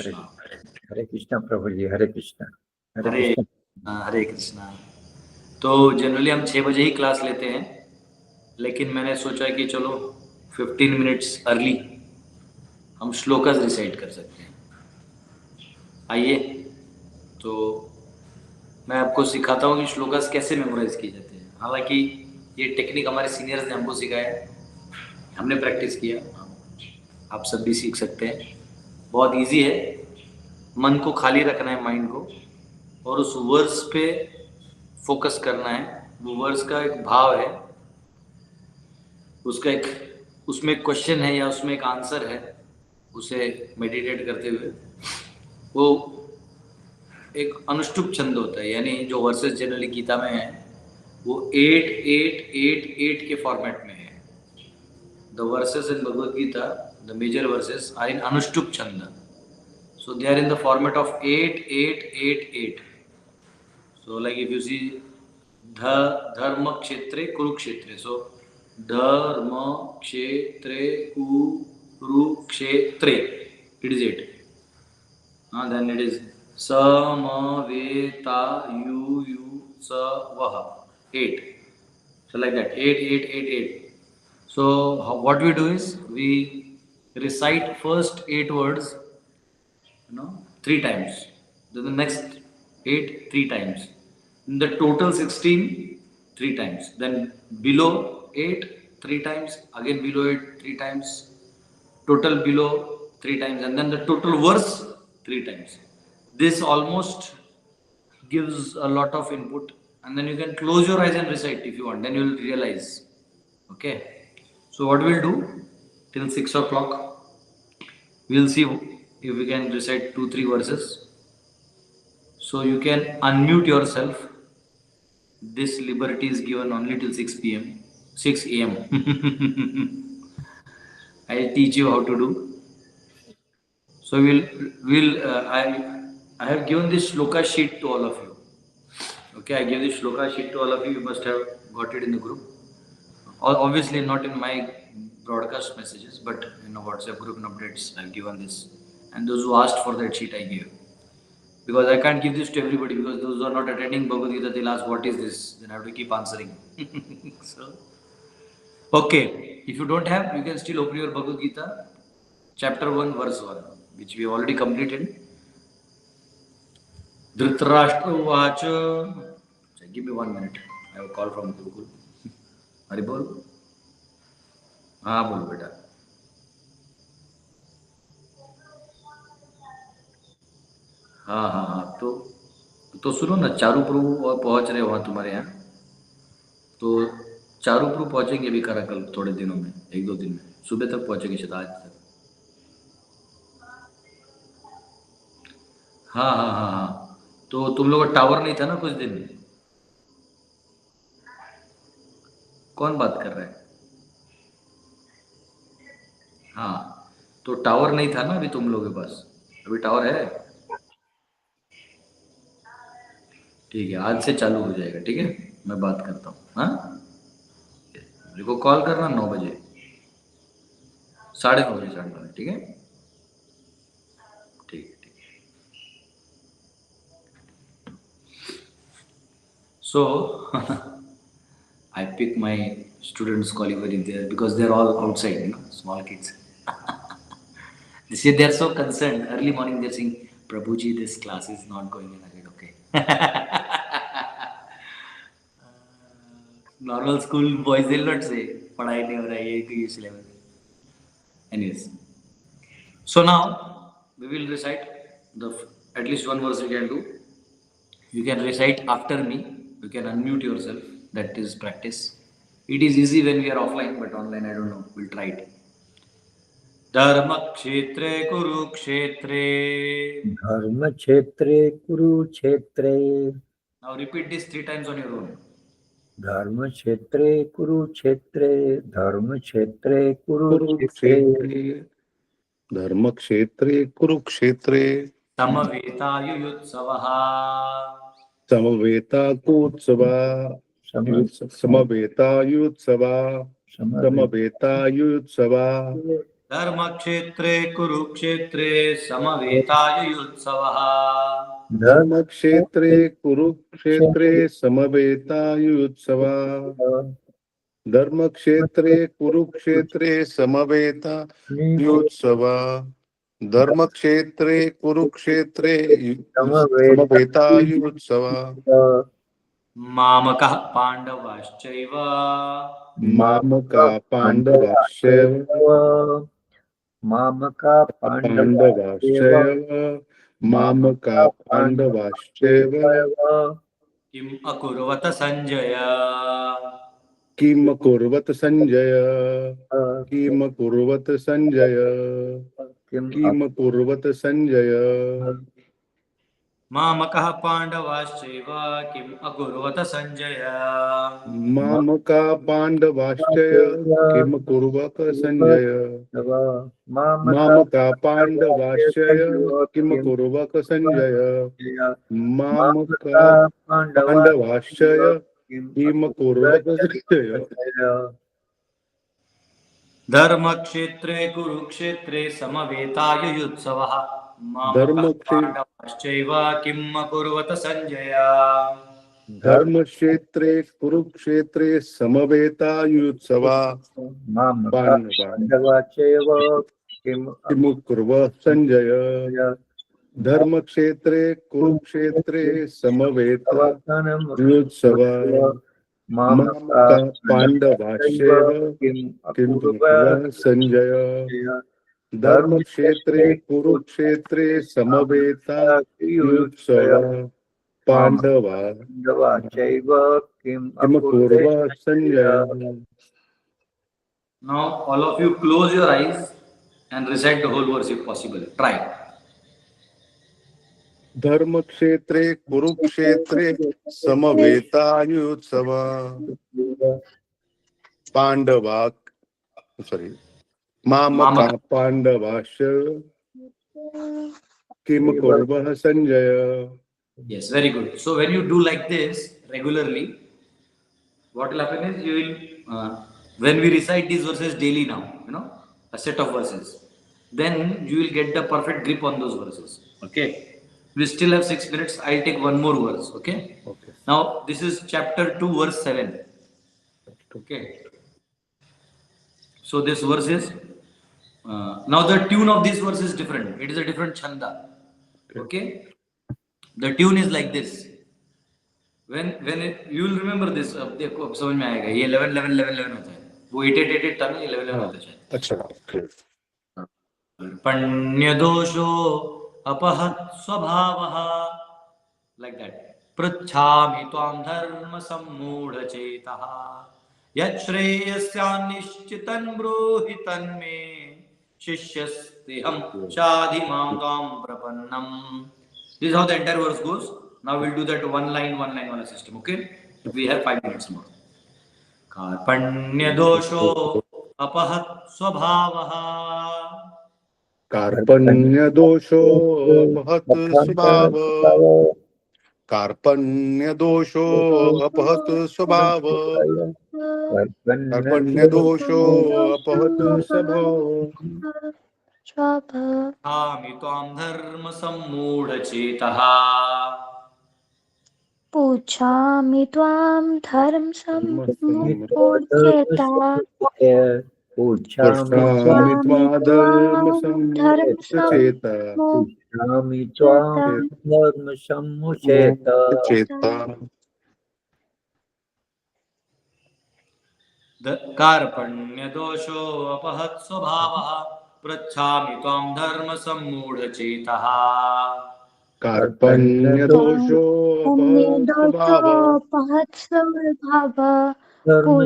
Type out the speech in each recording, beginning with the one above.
हरे कृष्णा प्रभु जी, हरे कृष्णा। हरे कृष्णा। तो जनरली हम 6 बजे ही क्लास लेते हैं, लेकिन मैंने सोचा कि चलो 15 मिनट्स अर्ली हम श्लोकास रिसाइट कर सकते हैं। आइए, तो मैं आपको सिखाता हूँ कि श्लोकास कैसे मेमोराइज किए जाते हैं। हालांकि ये टेक्निक हमारे सीनियर्स ने हमको सिखाया है, हमने प्रैक्टिस किया, आप सब भी सीख सकते हैं। बहुत इजी है, मन को खाली रखना है, माइंड को, और उस वर्ड्स पे फोकस करना है। वो वर्ड्स का एक भाव है, उसका एक उसमें एक क्वेश्चन है या उसमें एक आंसर है, उसे मेडिटेट करते हुए वो एक अनुष्टुप छंद होता है। यानी जो वर्सेस जनरली गीता में है वो 8-8-8-8 के फॉर्मेट में है। The verses in Bhagavad Gita, the major verses are in अनुष्टुप छंद, so they are in the format of 8-8-8-8. So like if you see dharma kshetre kurukshetre, so dharma kshetre kurukshetre, it is 8. Then it is samaveta yu savaha, 8. So like that, 8-8-8-8. So what we do is we recite first 8 words, 3 times. Then the next 8, 3 times. In the total 16, 3 times. Then below 8, 3 times. Again below 8, 3 times. Total below 3 times. And then the total verse 3 times. This almost gives a lot of input. And then you can close your eyes and recite if you want. Then you will realize. Okay. So what we'll do till 6 o'clock, we'll see if we can recite 2-3 verses. So you can unmute yourself. This liberty is given only till 6 p.m. 6 a.m. I'll teach you how to do. So I have given this shloka sheet to all of you. Okay, I gave this shloka sheet to all of you. You must have got it in the group. Obviously not in my broadcast messages, but in a WhatsApp group and updates I've given this. And those who asked for that sheet I gave. Because I can't give this to everybody, because those who are not attending Bhagavad Gita, they'll ask what is this, then I have to keep answering. So, okay, if you don't have, you can still open your Bhagavad Gita, chapter 1, verse 1, which we have already completed. Dhritarashtra Vacha. Give me 1 minute. I have a call from Gurukul. Haribol? हाँ बोलो बेटा। हाँ, तो सुनो ना, चारू प्रभु पहुंच रहे वहाँ तुम्हारे यहाँ, तो चारू प्रभु पहुंचेंगे भी कराकल थोड़े दिनों में, 1-2 दिन में, सुबह तक पहुंचेंगे शायद, आज तक। हाँ, तो तुम लोग का टावर नहीं था ना कुछ दिन? कौन बात कर रहा है? हाँ, तो टावर नहीं था ना अभी तुम लोगों के पास, अभी टावर है? ठीक है, आज से चालू हो जाएगा। ठीक है, मैं बात करता हूँ। हाँ, मेरे को कॉल करना 9 बजे, 9:30 बजे, 9:30। ठीक है, ठीक। So I pick my students calling very there because they are all outside, small kids. They say they are so concerned. Early morning they are saying, Prabhuji, this class is not going in ahead. Okay. Normal school boys, they will not say, padhai nahi ho raha hai, ye is level. Anyways, so now we will recite at least 1 verse. You can do. You can recite after me. You can unmute yourself. That is practice. It is easy when we are offline, but online I don't know. We'll try it. Dharma kshetre kurukshetre. Dharma kshetre kurukshetre. Now repeat this 3 times on your own. Dharma kshetre kurukshetre. Dharma kshetre kurukshetre. Dharma kshetre kurukshetre. Samaveta yuyutsavaha. Samaveta kutsava. Samaveta yutsava. Samaveta yutsava. धर्मक्षेत्रे कुरुक्षेत्रे समवेतायुत्सवः धर्मक्षेत्रे कुरुक्षेत्रे समवेतायुत्सवः धर्मक्षेत्रे कुरुक्षेत्रे समवेतायुत्सवः धर्मक्षेत्रे कुरुक्षेत्रे समवेतायुत्सवः मामकः पाण्डवाश्चैव मामका पाण्डवाश्चैव मामका पाण्डवाश्चैव मामका पाण्डवाश्चैव किम् अकुर्वत सञ्जय किम कुर्वत संजय किम कुर्वत संजय किम कुर्वत संजय मामकः पाण्डवाश्चैव किम् अकुर्वत सञ्जय मामका पाण्डवाश्चय किम कुर्वत संजय मामका पाण्डवाश्चय किम कुर्वत संजय मामका पाण्डवाश्चय किम कुर्वत संजय धर्मक्षेत्रे कुरुक्षेत्रे समवेतायुत्सवः मामकः पाण्डवाश्चैव किम् अकुर्वत सञ्जय धर्मक्षेत्रे कुरुक्षेत्रे समवेतायुत्सवः पाण्डवाश्चैव किम कुर्वत संजय धर्मक्षेत्रे कुरुक्षेत्रे समवेतायुत्सवः मामका पाण्डवाश्चैव किम कुर्वत संजय धर्मक्षेत्रे कुरुक्षेत्रे समवेतायुत्सवः पाण्डवाश्चैव किम कुर्वत Sanjay Now all of you close your eyes and recite the whole verse if possible. Try. धर्मक्षेत्रे कुरुक्षेत्रे समवेतायुत्सवः पांडवा सॉरी मामका पांडवाश्च किम कुर्वः Sanjaya Yes, very good. So when you do like this regularly, what will happen is you will, when we recite these verses daily now, a set of verses, then you will get the perfect grip on those verses. Okay. We still have 6 minutes. I'll take one more verse. Okay. Okay. Now this is chapter 2, verse 7. Okay. So this verse is, now the tune of this verse is different. It is a different chanda. Okay. The tune is like this. When you will remember this, देखो अब समझ में आएगा. ये 11 11 11 11 होता है. वो 8 8 8 8 था ना, 11 11 होता है. अच्छा पण्यदोषो अपहत् स्वभावः, like that. पृच्छामि त्वां धर्म सम्मूढचेतः यच्छ्रेयस्यान्निश्चितं ब्रूहि तन्मे शिष्यस्तेऽहं शाधिमां त्वां प्रपन्नम्. This is how the entire verse goes. Now we'll do that one line system. Okay? We have 5 minutes more. कार्पण्य दोषो अपहत् स्वभावः कार्पण्य दोषो अपहत स्वभाव कार्पण्य दोषो अपहत स्वभाव कार्पण्य दोषो अपहत स्वभाव आमि त्वां धर्म सम्मूढचेतः पूछामि त्वां धर्म सम्मूढचेतः पूछामि त्वां धर्म सम्मूढचेतः पूछामि त्वां धर्म सम्मुचेतः कार्पण्य दोषो अपहत् स्वभावः पृच्छामि त्वां धर्म सम्मूढचेतः कार्पण्य दोषो अपहत् स्वभावः धर्म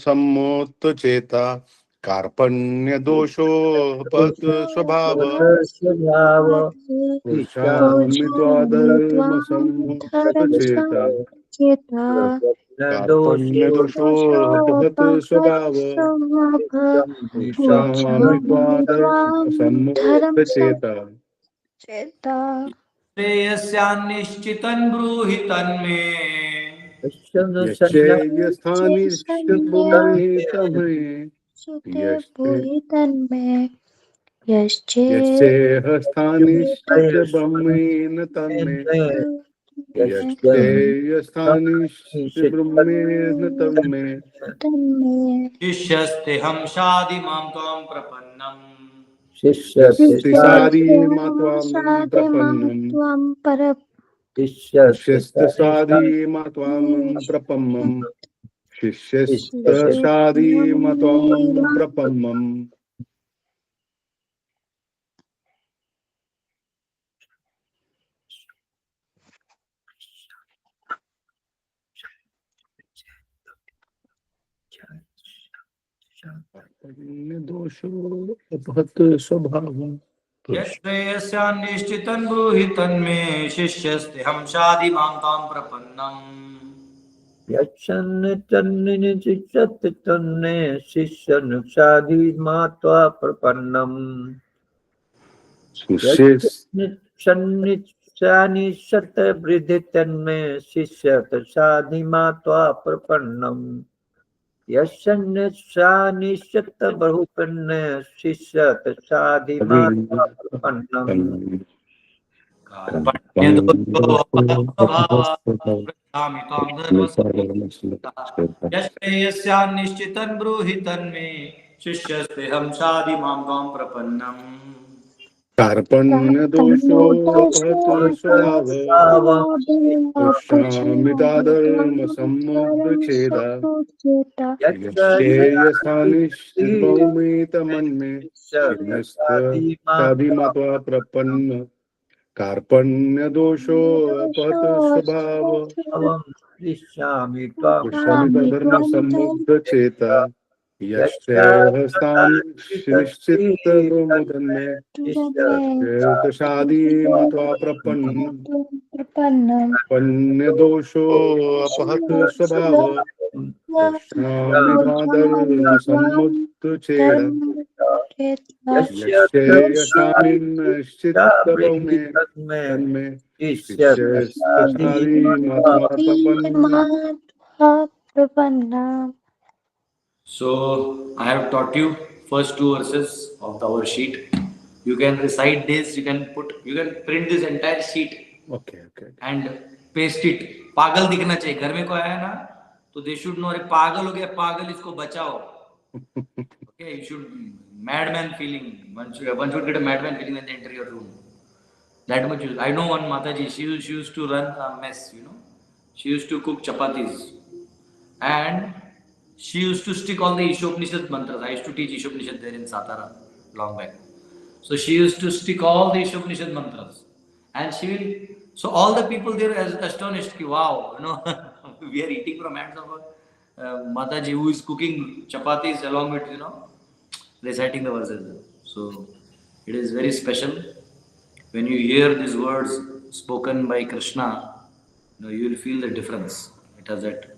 सम्मूढचेतः कार्पण्य दोषो अपहत् स्वभावः पूछामि त्वां धर्म सम्मूढचेतः कार्पण्य दोषो अपहत् स्वभावः पूछामि त्वां धर्म सम्मूढचेतः श्रेयस्यान्निश्चितं ब्रूहि तन्मे यच्छ्रेयस्थानिश्चितं ब्रूहि तन्मे सुते ब्रूहि तन्मे यस्येहस्थानिश्चित् ब्रह्मेण तन्मे यस्येहस्थानिश्चित् ब्रह्मेण तन्मे शिष्यस्तेऽहं शाधि मां त्वां प्रपन्नम् शिष्यस्तेषादि त्वां प्रपन्नम् शिष्यस्तेषादि त्वां प्रपन्नम् शिष्यस्तेषादि त्वां प्रपन्नम् दोषो अपहत स्वभावम् यस्यान्निश्चितं ब्रूहि तन्मे शिष्यस्तेऽहं शाधि मां त्वां प्रपन्नम् यच्छन्निचित्तन्ने शिष्यनुषाधि मात्वा प्रपन्नम् यच्छन्निच्छानिशतवृद्धि तन्मे शिष्यतसाधि मात्वा प्रपन्नम् यच्छन्निच्छानिशतबहुपन्ने शिष्यतसाधि मात्वा प्रपन्नम् यस्यान्निश्चितं ब्रूहि तन्मे शिष्यस्तेऽहं शाधि मां त्वां प्रपन्नम् कार्पण्य दोषोपहत स्वभावः पश्यामि ताधर्म समुद्रच्छेदा यस्येयस्थानिश्चिद्भौमेतमन्मे शिष्यस्तेषादि मत्वा प्रपन्न कार्पण्य दोषोपहत स्वभावः पश्यामि ताधर्म समुद्रच्छेदा यस्येहस्थानिश्चित्तब्रह्मेतन्मे शिष्यस्तेषादि मत्वा प्रपन्न दोषो अपहत स्वभावः पश्यामि ताधर्म समुद्रच्छेदा यस्येहस्थानिश्चित्तब्रह्मेतन्मे शिष्यस्तेषादि मत्वा प्रपन्न So I have taught you first two verses of our sheet. You can recite this. You can print this entire sheet. Okay. And paste it. पागल दिखना चाहिए. घर में कोई आया ना, तो they should know. अरे पागल हो गया, पागल इसको बचाओ. Okay, you should madman feeling. One should get a madman feeling when they enter your room. That much. I know one Mataji. She used to run a mess. She used to cook chapatis, and she used to stick all the Ishopnishad mantras. I used to teach Ishopnishad there in Satara long back. So she used to stick all the Ishopnishad mantras, and she will. So all the people there are astonished. Ki, wow, we are eating from hands of a Mataji who is cooking chapatis along with reciting the verses. So it is very special when you hear these words spoken by Krishna. You will feel the difference. It has that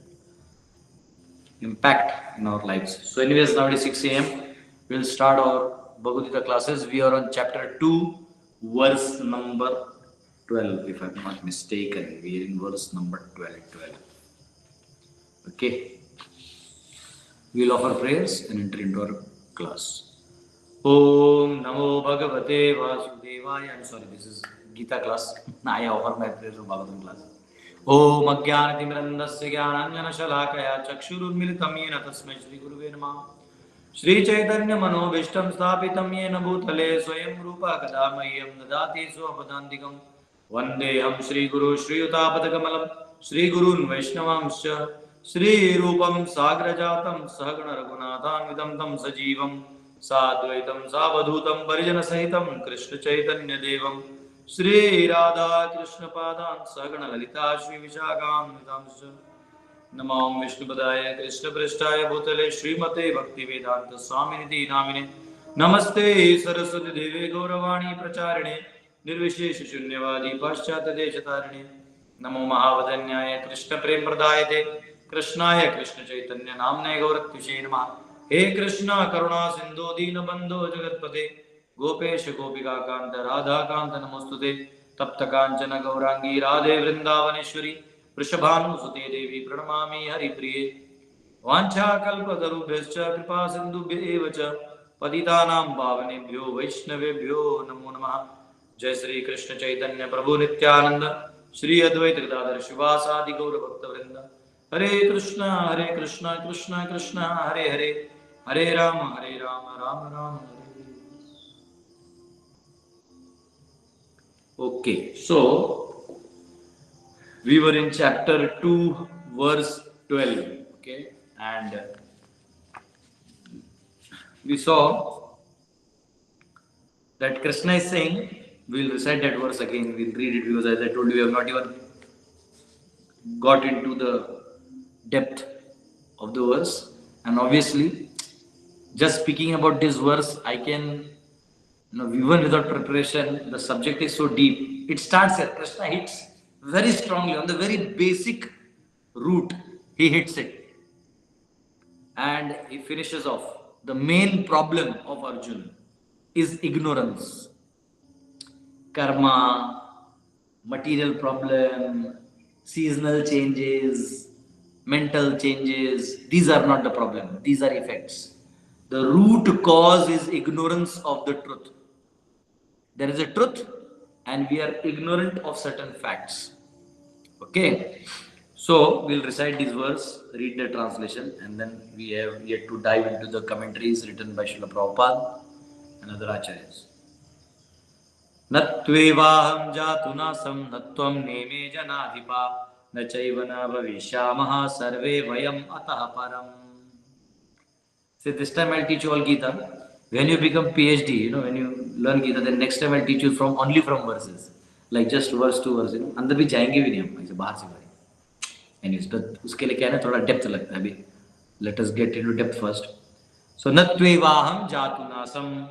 impact in our lives. So anyways, now it is 6 a.m. We will start our Bhagavad Gita classes. We are on chapter 2, verse number 12. If I am not mistaken, we are in verse number 12. Okay. We will offer prayers and enter into our class. Om Namo Bhagavate Vasudevaya. I'm sorry, this is Gita class. I offer my prayers to Bhagavatam class. ओम अज्ञानतिमिरन्धस्य ज्ञानाञ्जनशलाकया चक्षुरुन्मिलितं येन तस्मै श्रीगुरुवे नमः श्रीचैतन्यमनोभीष्टं स्थापितं येन भूतले स्वयं रूपा कदा मह्यं ददाति स्वपदान्तिकं वन्देऽहं श्रीगुरु श्रीयुतापदकमलं श्रीगुरून् वैष्णवांश्च श्रीरूपं साग्रजातं सहगण रघुनाथान्वितं तं सजीवं साद्वैतं सावधूतं परिजनसहितं कृष्णचैतन्यदेवं श्री राधा कृष्ण पादान् सहगण ललिता श्री विशाखान्वितांश्च नमो विष्णुपदाय कृष्ण पृष्ठाय भूतले श्रीमते भक्तिवेदांत स्वामिनिधि नामिने नमस्ते सरस्वती देवे गौरवाणी प्रचारिणे निर्विशेष शून्यवादी पाश्चात्य देशतारिणे नमो महावदन्याय कृष्ण प्रेम प्रदायते कृष्णाय कृष्ण चैतन्य नामने गौरत्विषे नमः हे कृष्ण करुणा सिंधु दीनबंधो जगत्पते गोपेश गोपिका कांत राधा कांत नमोस्तुते तप्त कांचन गौरांगी राधे वृंदावनेश्वरी वृषभानुसुते देवी प्रणमामि हरिप्रिये वाञ्छाकल्पतरुभ्यश्च कृपा सिन्धुभ्य एव च पतितानां पावनेभ्यो वैष्णवेभ्यो नमो नमः। जय श्री कृष्ण चैतन्य प्रभु नित्यानंद, श्री अद्वैत गदाधर शिवासादि गौर भक्तवृंद। हरे कृष्ण कृष्ण कृष्ण हरे हरे, हरे राम राम राम हरे। Okay, so we were in chapter 2, verse 12. Okay, and we saw that Krishna is saying, we'll recite that verse again, we'll read it because as I told you, we have not even got into the depth of the verse. And obviously, just speaking about this verse, I can, even without preparation, the subject is so deep. It starts here. Krishna hits very strongly on the very basic root. He hits it. And he finishes off. The main problem of Arjuna is ignorance. Karma, material problem, seasonal changes, mental changes. These are not the problem. These are effects. The root cause is ignorance of the truth. There is a truth and we are ignorant of certain facts. Okay. So we'll recite this verse, read the translation, and then we have yet to dive into the commentaries written by Srila Prabhupada and other acharyas. Nattvevaham jatu nasam nattvam neme janadhipa na chaiva na bhavishyamaha sarve vayam atah param. See, this time I'll teach you all Gita. When you become PhD, when you learn Gita, then next time I'll teach you only from verses. Like just verse to verse, अंदर भी जाएंगे भी नहीं हम, ऐसे बाहर से बाहर. Anyways, but उसके लिए क्या है ना, थोड़ा depth लगता है अभी. Let us get into depth first. So, natvevaham jatunasam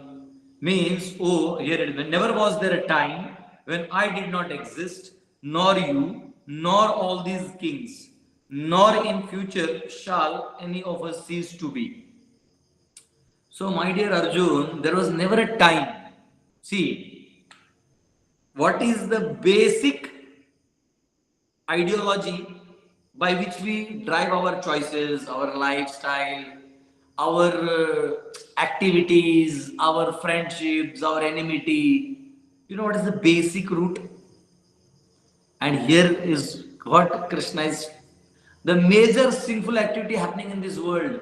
means, oh, here it is. Never was there a time when I did not exist, nor you, nor all these kings, nor in future shall any of us cease to be. So, my dear Arjun, there was never a time. See, what is the basic ideology by which we drive our choices, our lifestyle, our activities, our friendships, our enmity? You know what is the basic root? And here is what Krishna is. The major sinful activity happening in this world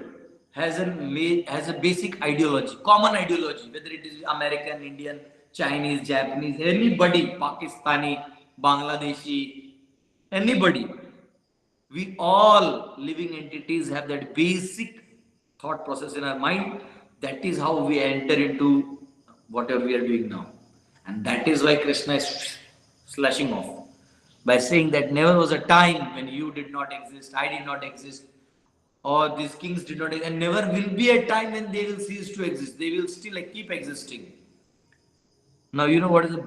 has a basic ideology, common ideology, whether it is American, Indian, Chinese, Japanese, anybody, Pakistani, Bangladeshi, anybody. We all living entities have that basic thought process in our mind. That is how we enter into whatever we are doing now. And that is why Krishna is slashing off by saying that never was a time when you did not exist, I did not exist, or these kings did not exist, and never will be a time when they will cease to exist. They will still keep existing. Now, you know what is the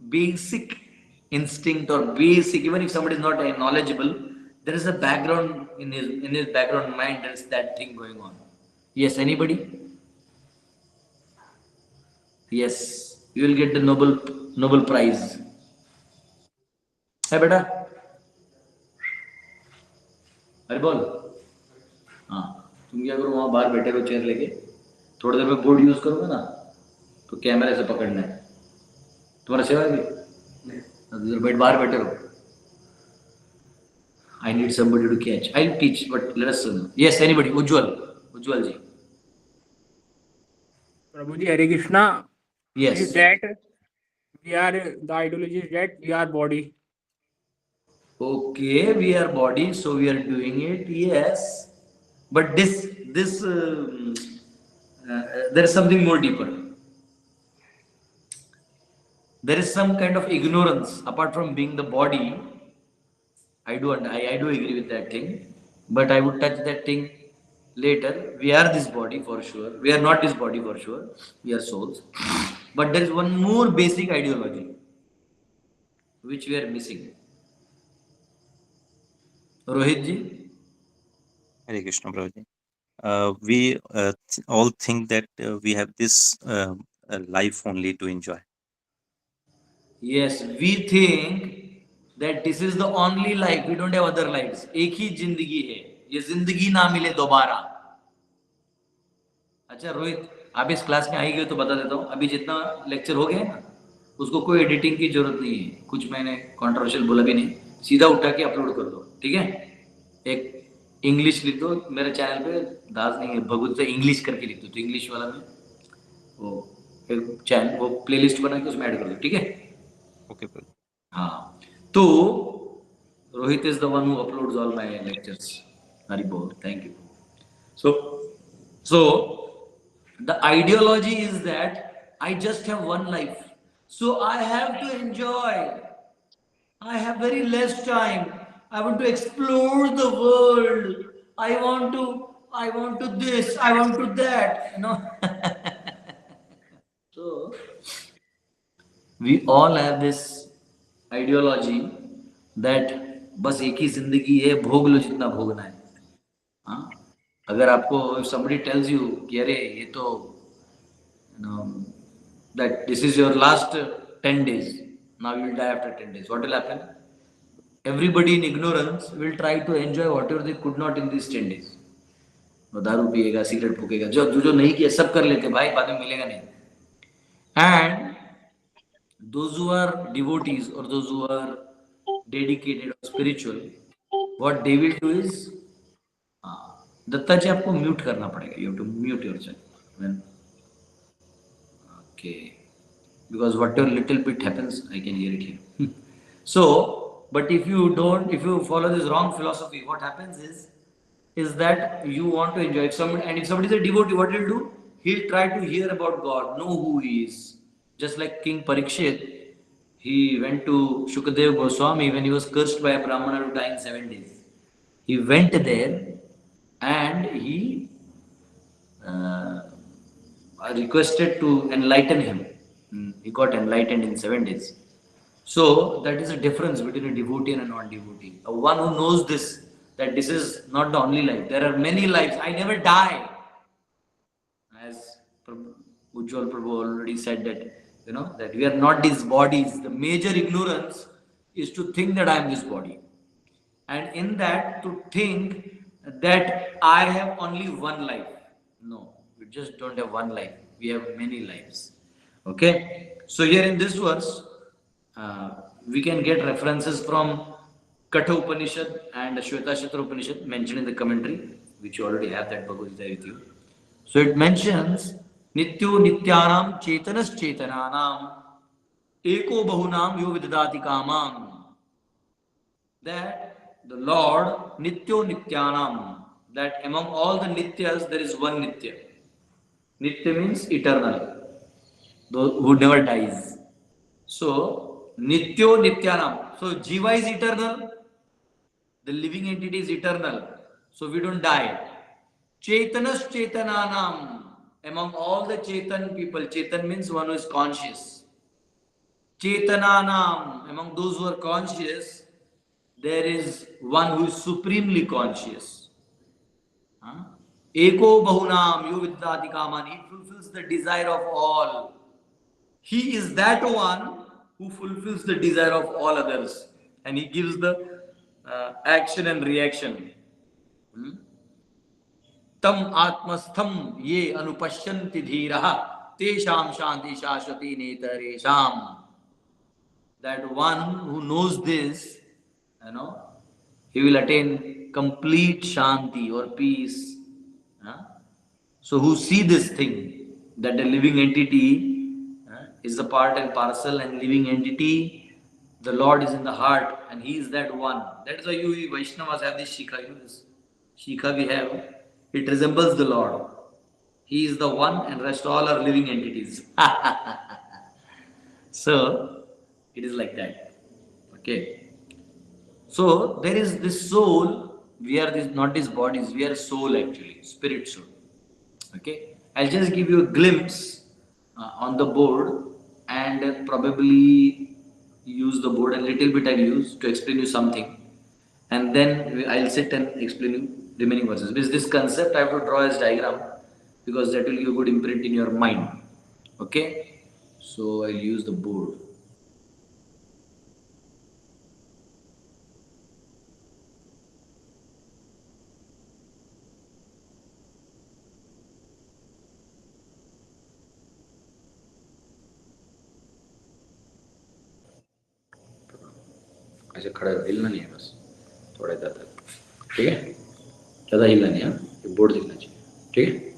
basic instinct or basic, even if somebody is not knowledgeable, there is a background in his background mind, there is that thing going on. Yes, anybody? Yes, you will get the Nobel Prize. Hey, beta. अरे बोल. हाँ, तुम क्या करो, वहाँ बाहर बैठे रहो चेयर लेके. थोड़ी देर में बोर्ड यूज करोगे ना, तो कैमरे से पकड़ना है. तुम्हारा सेवा है भी? बाहर बैठे रहो. I need somebody to catch. I'll teach, but let us know. Yes, anybody? Ujjwal ji. Prabhuji, Hare Krishna. Yes. Is that the ideology is that we are body. Okay, we are body, so we are doing it. Yes, but there is something more deeper. There is some kind of ignorance apart from being the body. I do agree with that thing, but I would touch that thing later. We are this body for sure. We are not this body for sure. We are souls. But there is one more basic ideology which we are missing. Rohit ji? Hare Krishna, Prabhuji. We all think that we have this life only to enjoy. Yes, we think that this is the only life. We don't have other lives. एक ही जिंदगी है. ये जिंदगी ना मिले दोबारा। अच्छा रोहित, आप इस क्लास में आई गए तो बता देता हूँ, अभी जितना लेक्चर हो गया ना, उसको कोई एडिटिंग की जरूरत नहीं है, कुछ मैंने कंट्रोवर्शियल बोला भी नहीं, सीधा उठा के अपलोड कर दो, ठीक है। एक इंग्लिश लिख दो मेरे चैनल पे, दास नहीं है भगवत से इंग्लिश करके लिख दो, तो इंग्लिश वाला में वो एक चैनल वो प्लेलिस्ट बना के उसमें ऐड कर दो, ठीक है। Okay, Prabhuji. हाँ, तो Rohit is the one who uploads all my lectures. Hari बोल, thank you. So the ideology is that I just have one life, so I have to enjoy. I have very less time. I want to explore the world. I want to this, I want to that, you know. So we all have this ideology that बस एक ही जिंदगी है, भोग लो जितना भोगना है। हाँ, अगर आपको somebody tells you कि अरे ये तो you know, that this is your last 10 days, now you will die after 10 days, what will happen? Everybody in ignorance will try to enjoy whatever they could not in these 10 days. वो दारू पिएगा, cigarette फूकेगा, जो जो नहीं किया सब कर लेते भाई, बाद में मिलेगा नहीं। And those who are devotees or those who are dedicated or spiritual, what they will do is, Dutta जी आपको म्यूट करना पड़ेगा, you have to mute yourself when, okay, because whatever little bit happens I can hear it here. So but if you follow this wrong philosophy, what happens is that you want to enjoy. If somebody is a devotee, what he'll do, he'll try to hear about God, know who he is. Just like King Parikshit, he went to Shukadev Goswami when he was cursed by a Brahmana to die in 7 days. He went there and he requested to enlighten him. He got enlightened in 7 days. So that is a difference between a devotee and a non-devotee. A one who knows this, that this is not the only life. There are many lives. I never die. As Ujjwal Prabhu already said that, you know, that we are not these bodies. The major ignorance is to think that I am this body. And in that, to think that I have only one life. No, we just don't have one life. We have many lives. Okay? So here in this verse, we can get references from Katha Upanishad and Shvetashatra Upanishad mentioned in the commentary, which you already have that Bhagavad Gita with you. So it mentions Nityo Nityanam Chetanas Chetananam Eko Bahunam Yo Vidadati Kamam. That the Lord Nityo Nityanam, that among all the Nityas there is one Nitya. Nitya means eternal, those who never dies. So Nityo Nityanam. So Jiva is eternal, the living entity is eternal, so we don't die. Chetanas Chetananam, among all the Chetan people, Chetan means one who is conscious. Chetananam, among those who are conscious, there is one who is supremely conscious. Eko Bahunam Yo Vidyati Kaman, he fulfills the desire of all. He is that one who fulfills the desire of all others, and he gives the action and reaction. Tam atmastham ye anupashyanti dhiraha tesham shanti shashwati netaresham. That one who knows this, you know, he will attain complete shanti or peace. So who see this thing, that the living entity is the part and parcel, and living entity, the Lord is in the heart, and He is that one. That is why you Vaishnavas have this Shikha. You know this Shikha we have, it resembles the Lord. He is the one, and rest all are living entities. So it is like that. Okay. So there is this soul. We are this, not these bodies. We are soul actually, spirit soul. Okay. I'll just give you a glimpse on the board, and probably use the board a little bit. I'll use to explain you something, and then I'll sit and explain you remaining verses. Because this concept I have to draw as diagram, because that will give a good imprint in your mind. Okay. So I'll use the board. ऐसे खड़ा हिलना नहीं है, बस थोड़ा इधर तक, ठीक है, ज़्यादा हिलना नहीं है, ये बोर्ड दिखना चाहिए, ठीक है।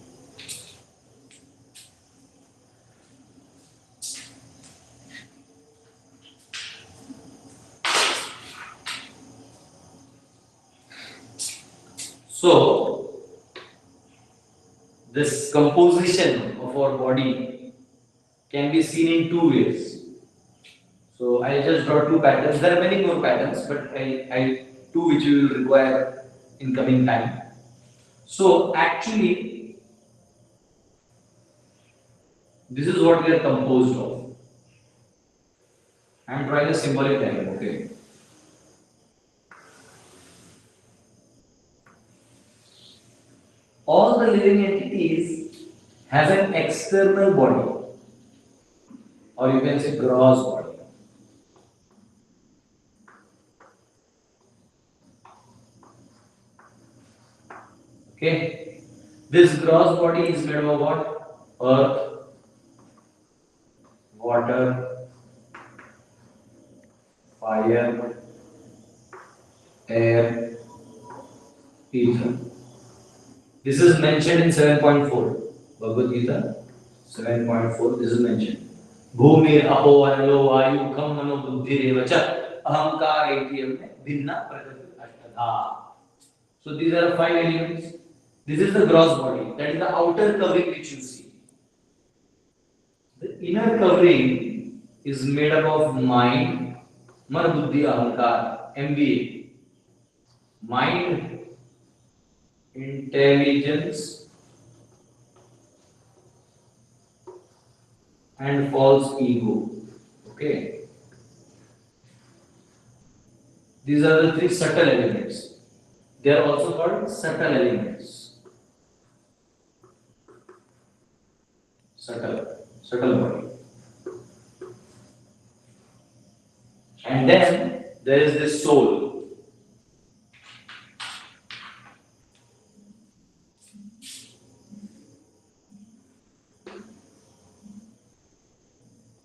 So, this composition of our body can be seen in two ways. So, I just draw two patterns. There are many more patterns, but I two which we will require in coming time. So, actually, this is what we are composed of. I am drawing a symbolic diagram, okay? All the living entities have an external body, or you can say gross body. Okay, this gross body is made of what? Earth, water, fire, air, ether. This is mentioned in 7.4 Bhagavad Gita 7.4. This is mentioned. Bhumir apo analo vayu kham mano buddhi revacha ahankar etiyam dinna prakriti ashtadha. So these are 5 elements. This is the gross body. That is the outer covering which you see. The inner covering is made up of mind, man, buddhi, ahankar, MBA. Mind, intelligence, and false ego. Okay. These are the 3 subtle elements. They are also called subtle elements. Subtle body. And then there is this soul.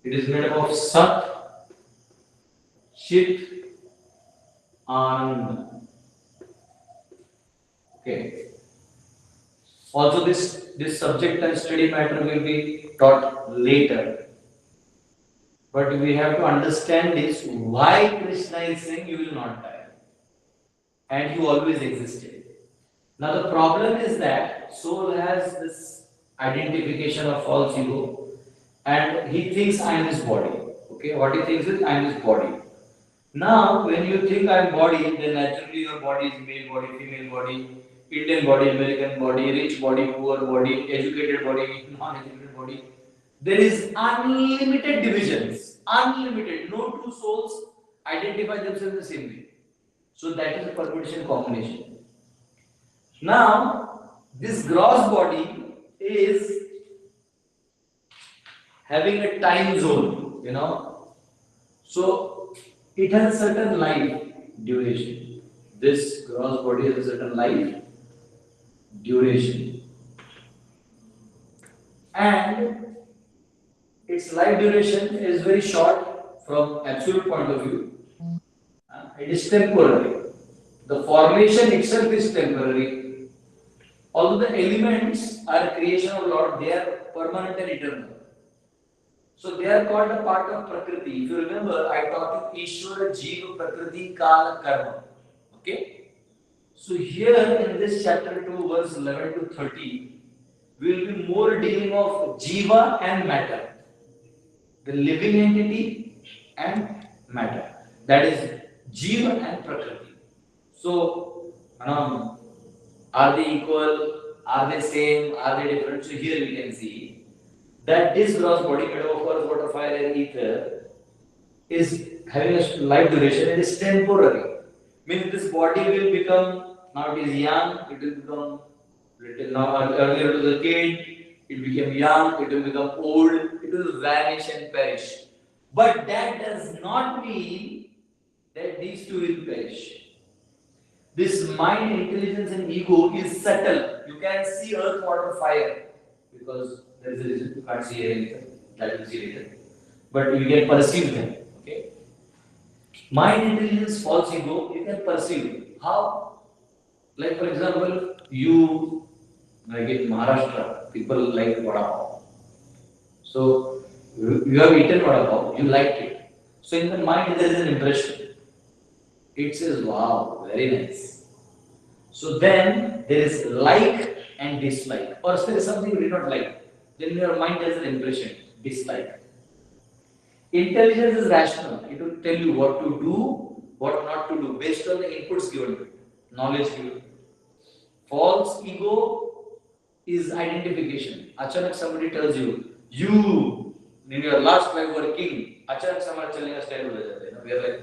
It is made up of Sat, Chit, Anand. Okay. Also, this subject and study matter will be taught later. But we have to understand this, why Krishna is saying you will not die. And you always existed. Now the problem is that soul has this identification of false ego. And he thinks I am his body. Okay, what he thinks is I am his body. Now, when you think I am body, then naturally your body is male body, female body, Indian body, American body, rich body, poor body, educated body, non-educated body. There is unlimited divisions, unlimited. No two souls identify themselves the same way. So that is a permutation combination. Now, this gross body is having a time zone, So it has certain life duration. This gross body has a certain life duration. And its life duration is very short from absolute point of view. It is temporary. The formation itself is temporary. Although the elements are creation of Lord, they are permanent and eternal. So they are called a part of Prakriti. If you remember, I taught you Ishvara, Jiva, Prakriti, Kala, Karma. Okay? So here in this chapter 2, verse 11 to 30, we will be more dealing of Jiva and matter. The living entity and matter. That is Jiva and Prakriti. So, are they equal? Are they same? Are they different? So here we can see that this gross body made of earth, water, fire, and ether is having a life duration and is temporary. Means this body will become, now it is young, it will become little, now earlier it was a kid, it became young, it will become old, it will vanish and perish. But that does not mean that these two will perish. This mind, intelligence, and ego is subtle. You can see earth, water, fire because there is a reason you can't see anything. That will see later. But you can perceive them. Okay. Mind intelligence, false ego, you can perceive. How? Like for example, you, like in Maharashtra, people like vada pav. So you have eaten vada pav, you liked it. So in the mind there is an impression. It says, wow, very nice. So then there is like and dislike. Or if there is something you did not like, then your mind has an impression, dislike. Intelligence is rational. It will tell you what to do, what not to do, based on the inputs given to it, knowledge given. False ego is identification. Achanak somebody tells you, you in your last life were king. Achanak somebody telling us style ho jata hai. We are like,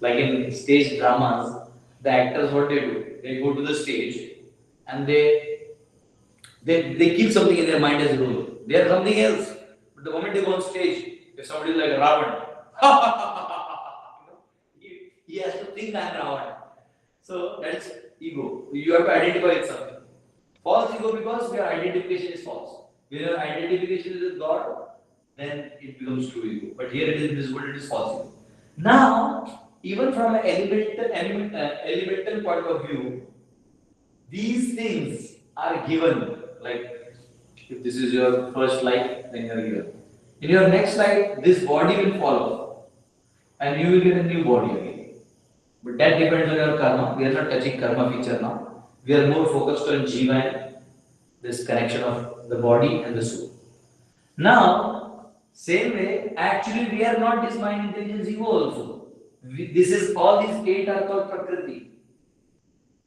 like in stage dramas, the actors what they do? They go to the stage and they keep something in their mind as a rule. They are something else. But the moment they go on stage, if somebody is like Ravan, he has to think I am Ravan. So that's ego. You have to identify with something. False ego because your identification is false. When your identification is with God, then it becomes true ego. But here it is visible, it is false ego. Now, even from an elemental point of view, these things are given. Like, if this is your first life, then you are given. In your next life, this body will fall off, and you will get a new body again. But that depends on your karma. We are not touching karma feature now. We are more focused on jiva and this connection of the body and the soul. Now, same way, actually we are not this mind intelligence ego also. This is all these 8 are called prakriti.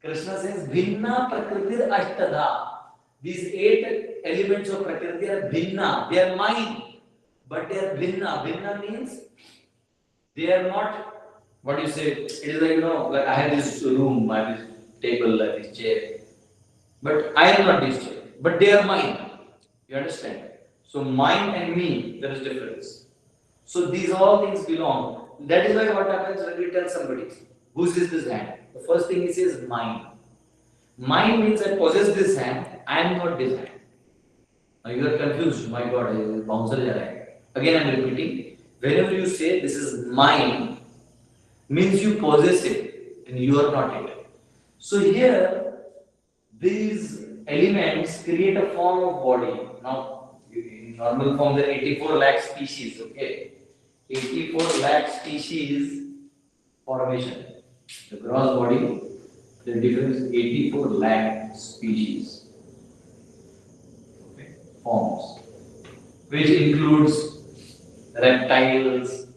Krishna says, Bhinna Prakritir Ashtadha. These 8 elements of Prakriti are Bhinna. They are mine. But they are Bhinna. Bhinna means they are not, what do you say? It is like, like I have this room, I have this table, I have this chair. But I am not this chair. But they are mine. You understand? So mine and me, there is difference. So these all things belong. That is why what happens when we tell somebody, whose is this hand? The first thing he says, mine. Mine means I possess this hand, I am not this hand. Now you are confused, my God, bouncer ja raha hai. Again I am repeating, whenever you say this is mine, means you possess it and you are not it. So here, these elements create a form of body. Now, in normal form there are 84 lakh species, okay? 84 lakh species formation. The gross body, the difference is 84 lakh species, okay, forms, which includes reptiles,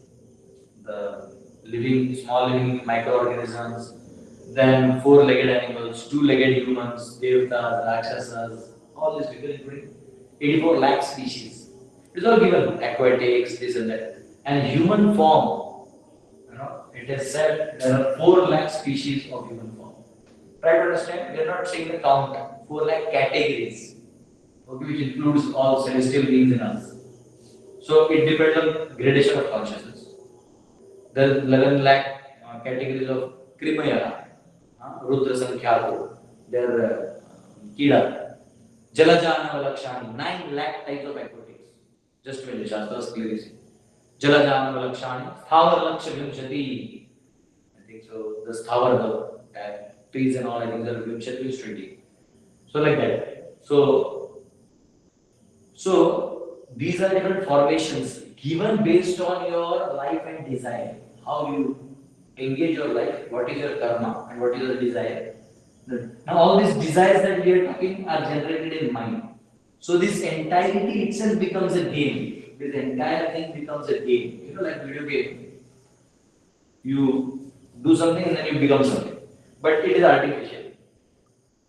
the small living microorganisms, then 4-legged animals, 2-legged humans, devatas, rakshasas, all these people including 84 lakh species. It is all given, aquatics, this and that. And human form, it is said there are 4 lakh species of human form. Try to understand, we are not saying the count, 4 lakh categories, okay, which includes all celestial beings in us. So it depends on gradation of consciousness. There are 11 lakh categories of Krimaya, Rudra Sankhyato, there are Kida, Jalajana Lakshani, 9 lakh types of aquatics. Just when the Shastras clearly say. Jalajana Lakshani, Sthavar Laksha Vimshati. I think so, the Sthavar, the trees and all, I think the Vimshati is 20. So like that. So these are different formations given based on your life and desire. How you engage your life, what is your karma and what is your desire. Now all these desires that we are talking are generated in mind. So this entirety itself becomes a game. This entire thing becomes a game. Like video game. You do something and then you become something. But it is artificial.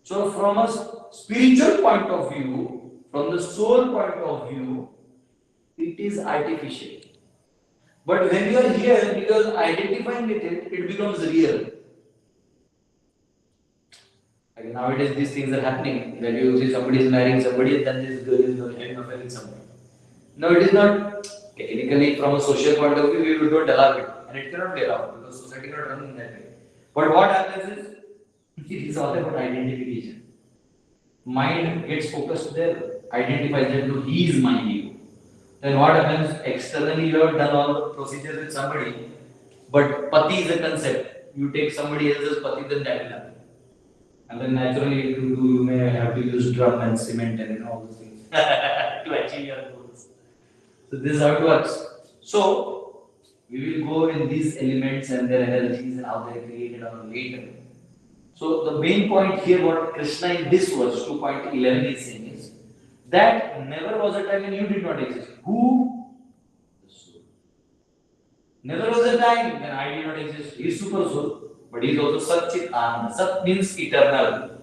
So from a spiritual point of view, from the soul point of view, it is artificial. But when you are here, because identifying with it, it becomes real. Like nowadays, these things are happening. That you see somebody is marrying somebody, and then this girl is having affair with somebody. No, it is not. Technically, from a social point of view, we don't allow it, and it cannot be allowed because society is not running in that way. But what happens is, it is all about identification. Mind gets focused there, identifies that no, he is my ego. Then what happens? Externally, you have done all the procedures with somebody, but pati is a concept. You take somebody else's pati, then that will happen. And then naturally, you may have to use drum and cement and all those things to achieve your goals. So this is how it works. So we will go in these elements and their energies and how they are created on later. So the main point here, what Krishna in this verse 2.11 is saying is that never was a time when you did not exist. Who? The soul. Never was a time when I did not exist. He is super soul. But he is also Sat Chit Ananda. Sat means eternal.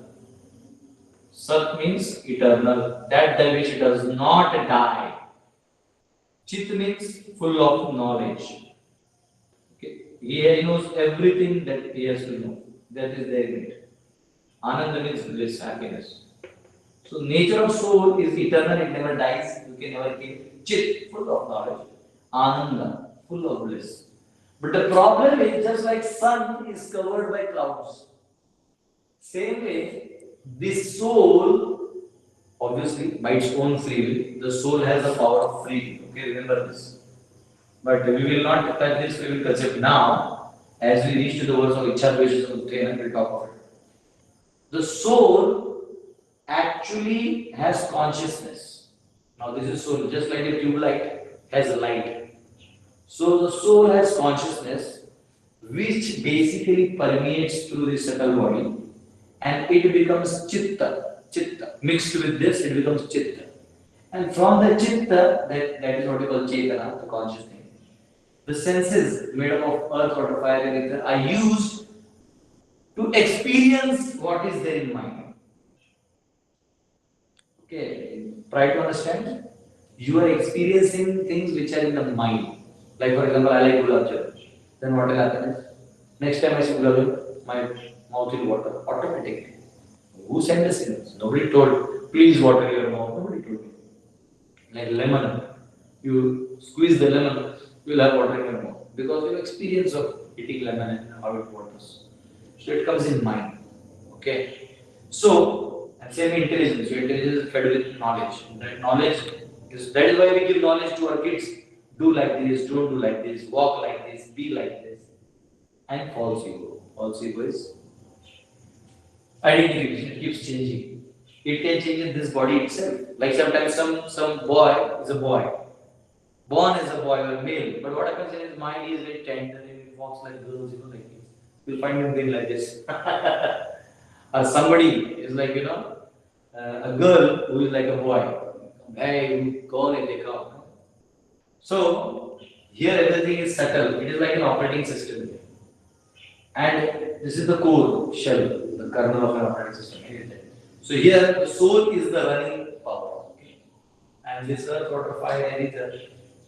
Sat means eternal. That which does not die. Chit means full of knowledge. Okay. He knows everything that he has to know. That is there in it. Ananda means bliss, happiness. So nature of soul is eternal, it never dies, you can never kill. Chit, full of knowledge. Ananda, full of bliss. But the problem is, just like sun is covered by clouds, same way, this soul, obviously, by its own free will, the soul has the power of free will. Okay, remember this. But we will not touch this free will concept now. As we reach to the verse of Ichha Dvesha Samudaya, we will talk about it. The soul actually has consciousness. Now this is soul, just like a tube light has a light. So the soul has consciousness which basically permeates through the subtle body and it becomes chitta. Mixed with this, it becomes chitta. And from the chitta, that is what we call chetana, the conscious thing. The senses made up of earth, water, fire, and ether are used to experience what is there in mind. Okay, try to understand. You are experiencing things which are in the mind. Like for example, I like gulab jamun. Then what will happen is, next time I see gulab jamun, my mouth will water automatically. Who sent the signals? Nobody told, please water your mouth. Nobody told me. Like lemon, you squeeze the lemon, you will have water in your mouth. Because you have experience of eating lemon and how it waters. So it comes in mind. Okay. So, and same intelligence. Your intelligence is fed with knowledge. That knowledge is, that is why we give knowledge to our kids. Do like this, don't do like this, walk like this, be like this. And false ego. False ego is identification. It keeps changing. It can change in this body itself. Like sometimes some boy is a boy. Born as a boy or male. But what happens in his mind, he is very tender and he walks like girls, like this. You'll find him being like this. Or somebody is like, a girl who is like a boy. Hey, go and take out. So, here everything is subtle. It is like an operating system. And this is the core shell, the kernel of an operating system. So, here the soul is the running power. Okay? And this earth, water, fire, and ether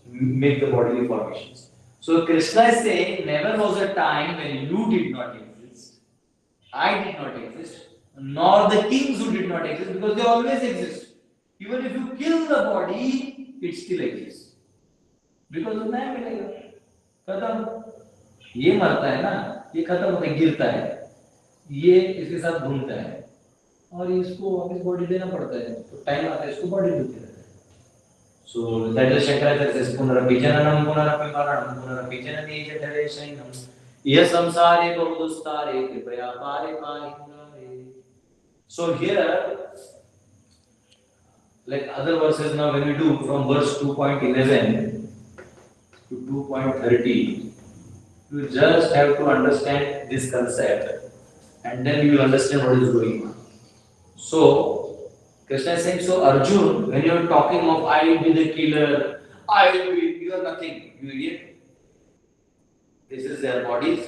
make the bodily formations. So, Krishna is saying, never was a time when you did not exist, I did not exist, nor the kings who did not exist, because they always exist. Even if you kill the body, it still exists. Because of that, खत्म. ये मरता है ना, ये खत्म होता है, गिरता है, ये इसके साथ घूमता है, और इसको वापस बॉडी देना पड़ता है. तो टाइम आता है, इसको बॉडी देते रहता है. So that is Shankaracharya says, Punarapi Jananam, Punarapi Maranam, Punarapi Janani Jatare Shainam, Iya Samsare Bahudustare, Kripaya Pare Pahi Murare. So here, like other verses now, when we do from verse 2.11 to 2.30, you just have to understand this concept and then you will understand what is going on. So, Krishna is saying, so Arjun, when you are talking of I will be the killer, I will be, you are nothing, you idiot. This is their bodies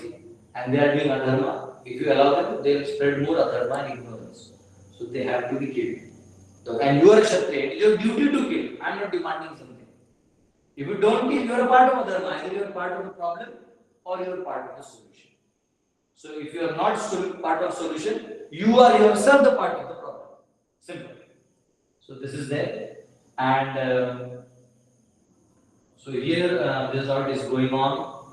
and they are doing adharma. If you allow them, they will spread more adharma and ignorance. So they have to be killed. So, and you are a Kshatriya, it is your duty to kill. I am not demanding something. If you don't kill, you are a part of adharma. Either you are part of the problem or you are part of the solution. So if you are not part of solution, you are yourself the part of the problem. Simple. So this is there. And so here, this is how it is going on.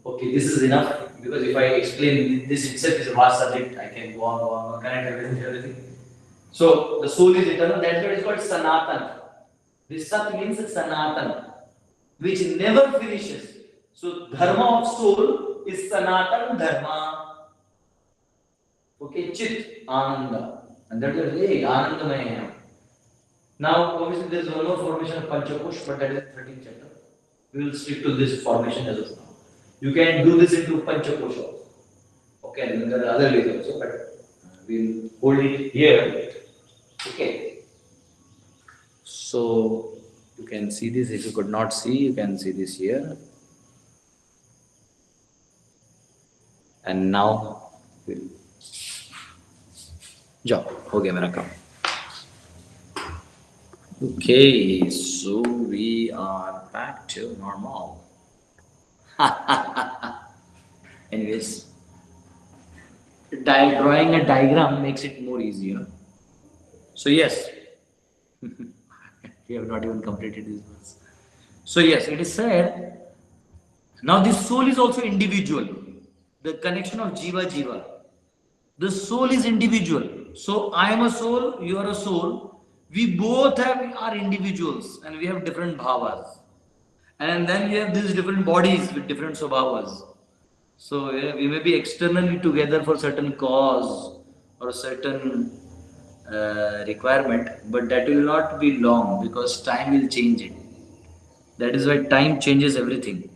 Okay, this is enough. Because if I explain this itself is a vast subject, I can go on, connect everything. So the soul is eternal. That's why it's called Sanatana. This Sat means Sanatan, which never finishes. So dharma of soul is Sanatan Dharma. Okay, Chit, Ananda. And that is, hey, Anandamaya. Now, obviously, there is one more formation of Panchakosh, but that is 13th chapter. We will stick to this formation as of now. You can do this into Panchakosh also. Okay, and there are other ways also, but we'll hold it here. Okay. So, you can see this. If you could not see, you can see this here. And now, we'll. जाओ हो गया मेरा काम. Okay, so we are back to normal. Anyways, drawing a diagram makes it more easier. So yes, we have not even completed this verse. So yes, it is said, now this soul is also individual. The connection of jiva. The soul is individual. So I am a soul, you are a soul. We both are individuals and we have different bhavas. And then we have these different bodies with different swabhavas. So yeah, we may be externally together for certain cause or certain requirement, but that will not be long because time will change it. That is why time changes everything.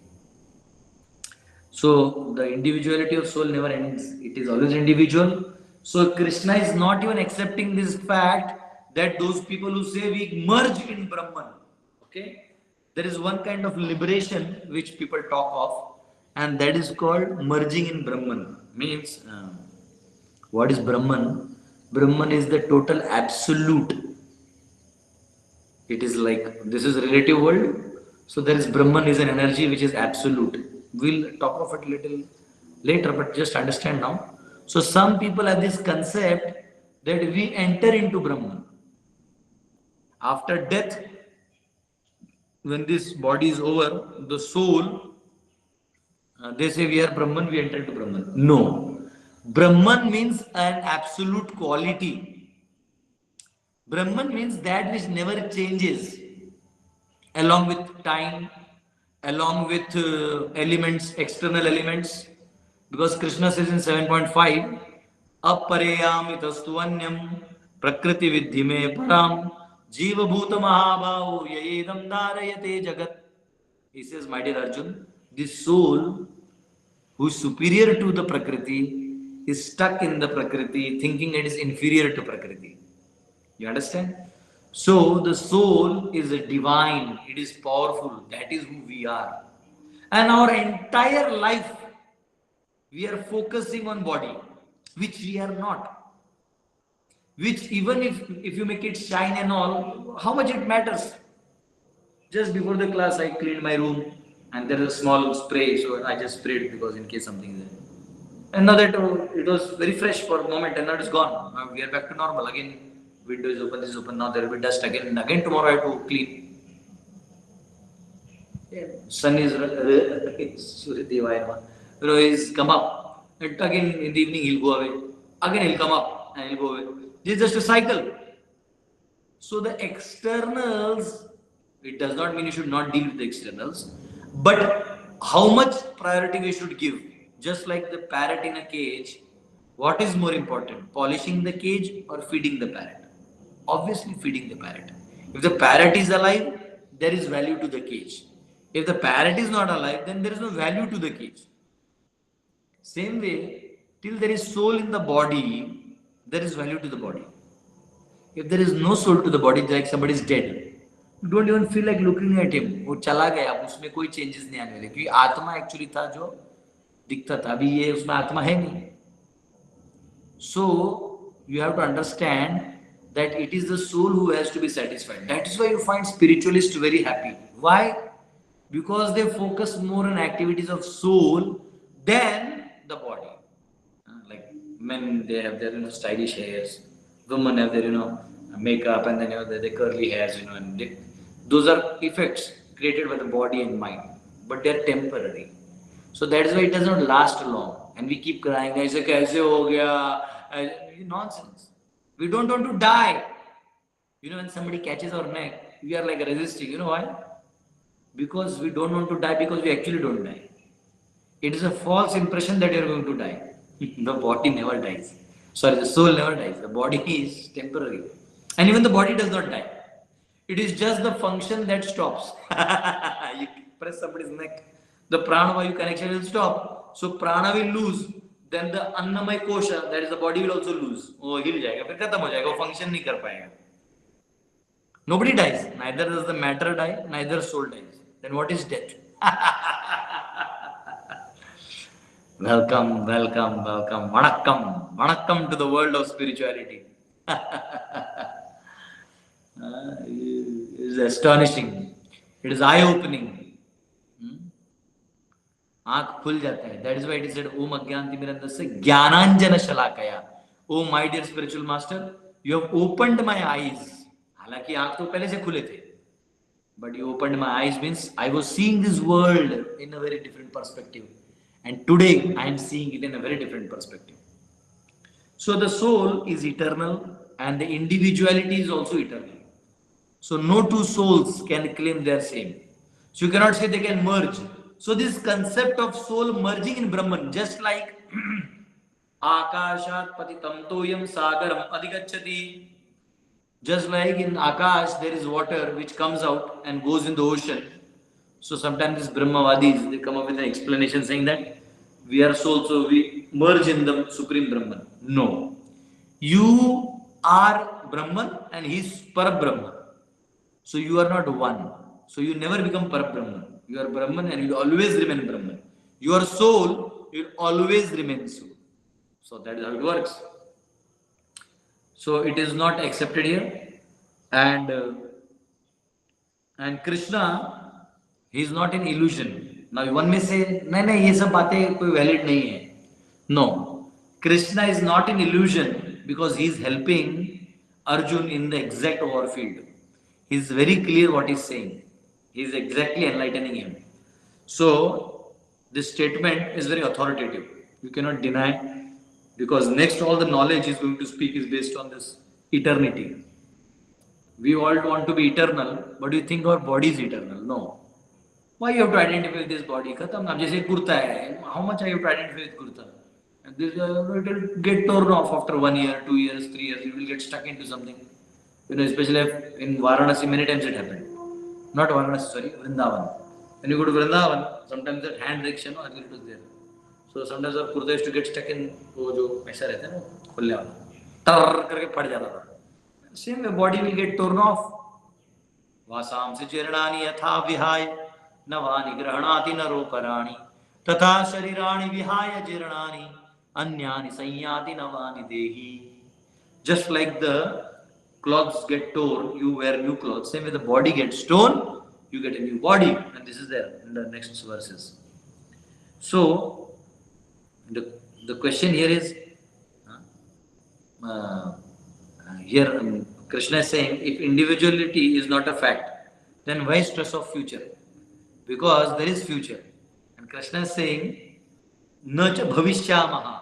So the individuality of soul never ends. It is always individual. So Krishna is not even accepting this fact that those people who say we merge in Brahman. Okay? There is one kind of liberation which people talk of, and that is called merging in Brahman. Means, what is Brahman? Brahman is the total absolute. It is like, this is relative world. So there is Brahman is an energy which is absolute. We'll talk of it little later, but just understand now. So some people have this concept that we enter into Brahman. After death, when this body is over, the soul, they say we are Brahman, we enter into Brahman. No. Brahman means an absolute quality. Brahman means that which never changes along with time, along with elements, external elements. Because Krishna says in 7.5, Apareyam itastu anyam prakriti vidhi me param jiva bhuta mahabhavu yayedam dharayate jagat. He says, my dear Arjun, this soul who is superior to the Prakriti is stuck in the Prakriti, thinking it is inferior to Prakriti. You understand? So the soul is divine, it is powerful, that is who we are. And our entire life, we are focusing on body, which we are not. Which even if you make it shine and all, how much it matters? Just before the class, I cleaned my room and there is a small spray, so I just sprayed because in case something is there. And now that it was very fresh for a moment and now it's gone. Now we are back to normal. Again, window is open, this is open, now there will be dust again. And again tomorrow I have to clean. Yeah. Sun is he's come up. And again in the evening he'll go away. Again he'll come up and he'll go away. This is just a cycle. So the externals, it does not mean you should not deal with the externals, but how much priority we should give. Just like the parrot in a cage, what is more important? Polishing the cage or feeding the parrot? Obviously feeding the parrot. If the parrot is alive, there is value to the cage. If the parrot is not alive, then there is no value to the cage. Same way, till there is soul in the body, there is value to the body. If there is no soul to the body, like somebody is dead, you don't even feel like looking at him. वो चला गया, उसमें कोई changes नहीं आने वाले, क्योंकि आत्मा actually था जो दिखता था, अभी ये उसमें आत्मा है नहीं. So you have to understand that it is the soul who has to be satisfied. That is why you find spiritualists very happy. Why? Because they focus more on activities of soul than the body. Like men, they have their stylish hairs. Women have their makeup and then their curly hairs. And those are effects created by the body and mind, but they are temporary. So that is why it does not last long. And we keep crying, "Aise kaise ho gaya?" Nonsense. We don't want to die. When somebody catches our neck, we are like resisting. You know why? Because we don't want to die, because we actually don't die. It is a false impression that you are going to die. The body never dies. Sorry, the soul never dies. The body is temporary. And even the body does not die. It is just the function that stops. You press somebody's neck, the pranavayu connection will stop. So prana will lose. Then the annamay kosha, that is the body, will also lose. Oh, हिल जाएगा, फिर खत्म हो जाएगा, वो function नहीं कर पाएगा. Nobody dies. Neither does the matter die, neither soul dies. Then what is death? Welcome, welcome, welcome. Vanakkam. Vanakkam to the world of spirituality. It is astonishing. It is eye-opening. आँख खुल जाता है. That is why it is said, Om Ajnanatimirandasya Jnananjana Shalakaya. Oh my dear spiritual master, you have opened my eyes. हालांकि आँख तो पहले से खुले थे. But you opened my eyes means I was seeing this world in a very different perspective. And today I am seeing it in a very different perspective. So the soul is eternal and the individuality is also eternal. So no two souls can claim they are same. So you cannot say they can merge. So this concept of soul merging in Brahman, just like Akashat patitam toyam sagaram adhigacchati. Just like in Akash there is water which comes out and goes in the ocean. So sometimes these Brahmavadis, they come up with an explanation saying that we are soul, so we merge in the Supreme Brahman. No. You are Brahman and he is Parabrahman. So you are not one. So you never become Parabrahman. You are Brahman and you will always remain Brahman. Your soul will always remain soul. So that is how it works. So it is not accepted here. And Krishna, he is not an illusion. Now one may say, no, ये सब बातें कोई valid नहीं है. No. Krishna is not an illusion because he is helping Arjun in the exact warfield. He is very clear what he is saying. He is exactly enlightening him. So this statement is very authoritative. You cannot deny, because next all the knowledge he is going to speak is based on this eternity. We all want to be eternal, but you think our body is eternal. No. Why you have to identify with this body? Khatam naam. Jaise kurta hai. How much are you to identify with kurta? And this it will get torn off after 1 year, 2 years, 3 years. You will get stuck into something. You know, especially in Varanasi, many times it happened. Not Varanasi, sorry, Vrindavan. When you go to Vrindavan, sometimes that hand direction, earlier it was there. So sometimes our kurta used to get stuck in वो जो ऐसा रहता है ना, खुलने वाला, टर करके फट जाता था. Same way, body will get torn off. वासाम से चरणानि यथा विहाय नवानि ग्रहणाति नरोपराणि तथा शरीराणि विहाय जीर्णानि अन्यानि संयाति नवानि देहि. Just like the clothes get torn, you wear new clothes. Same way the body gets torn, you get a new body. And this is there in the next verses. So the question here is, Krishna is saying, if individuality is not a fact, then why stress of future? Because there is future. And Krishna is saying, na cha bhavishyamaha.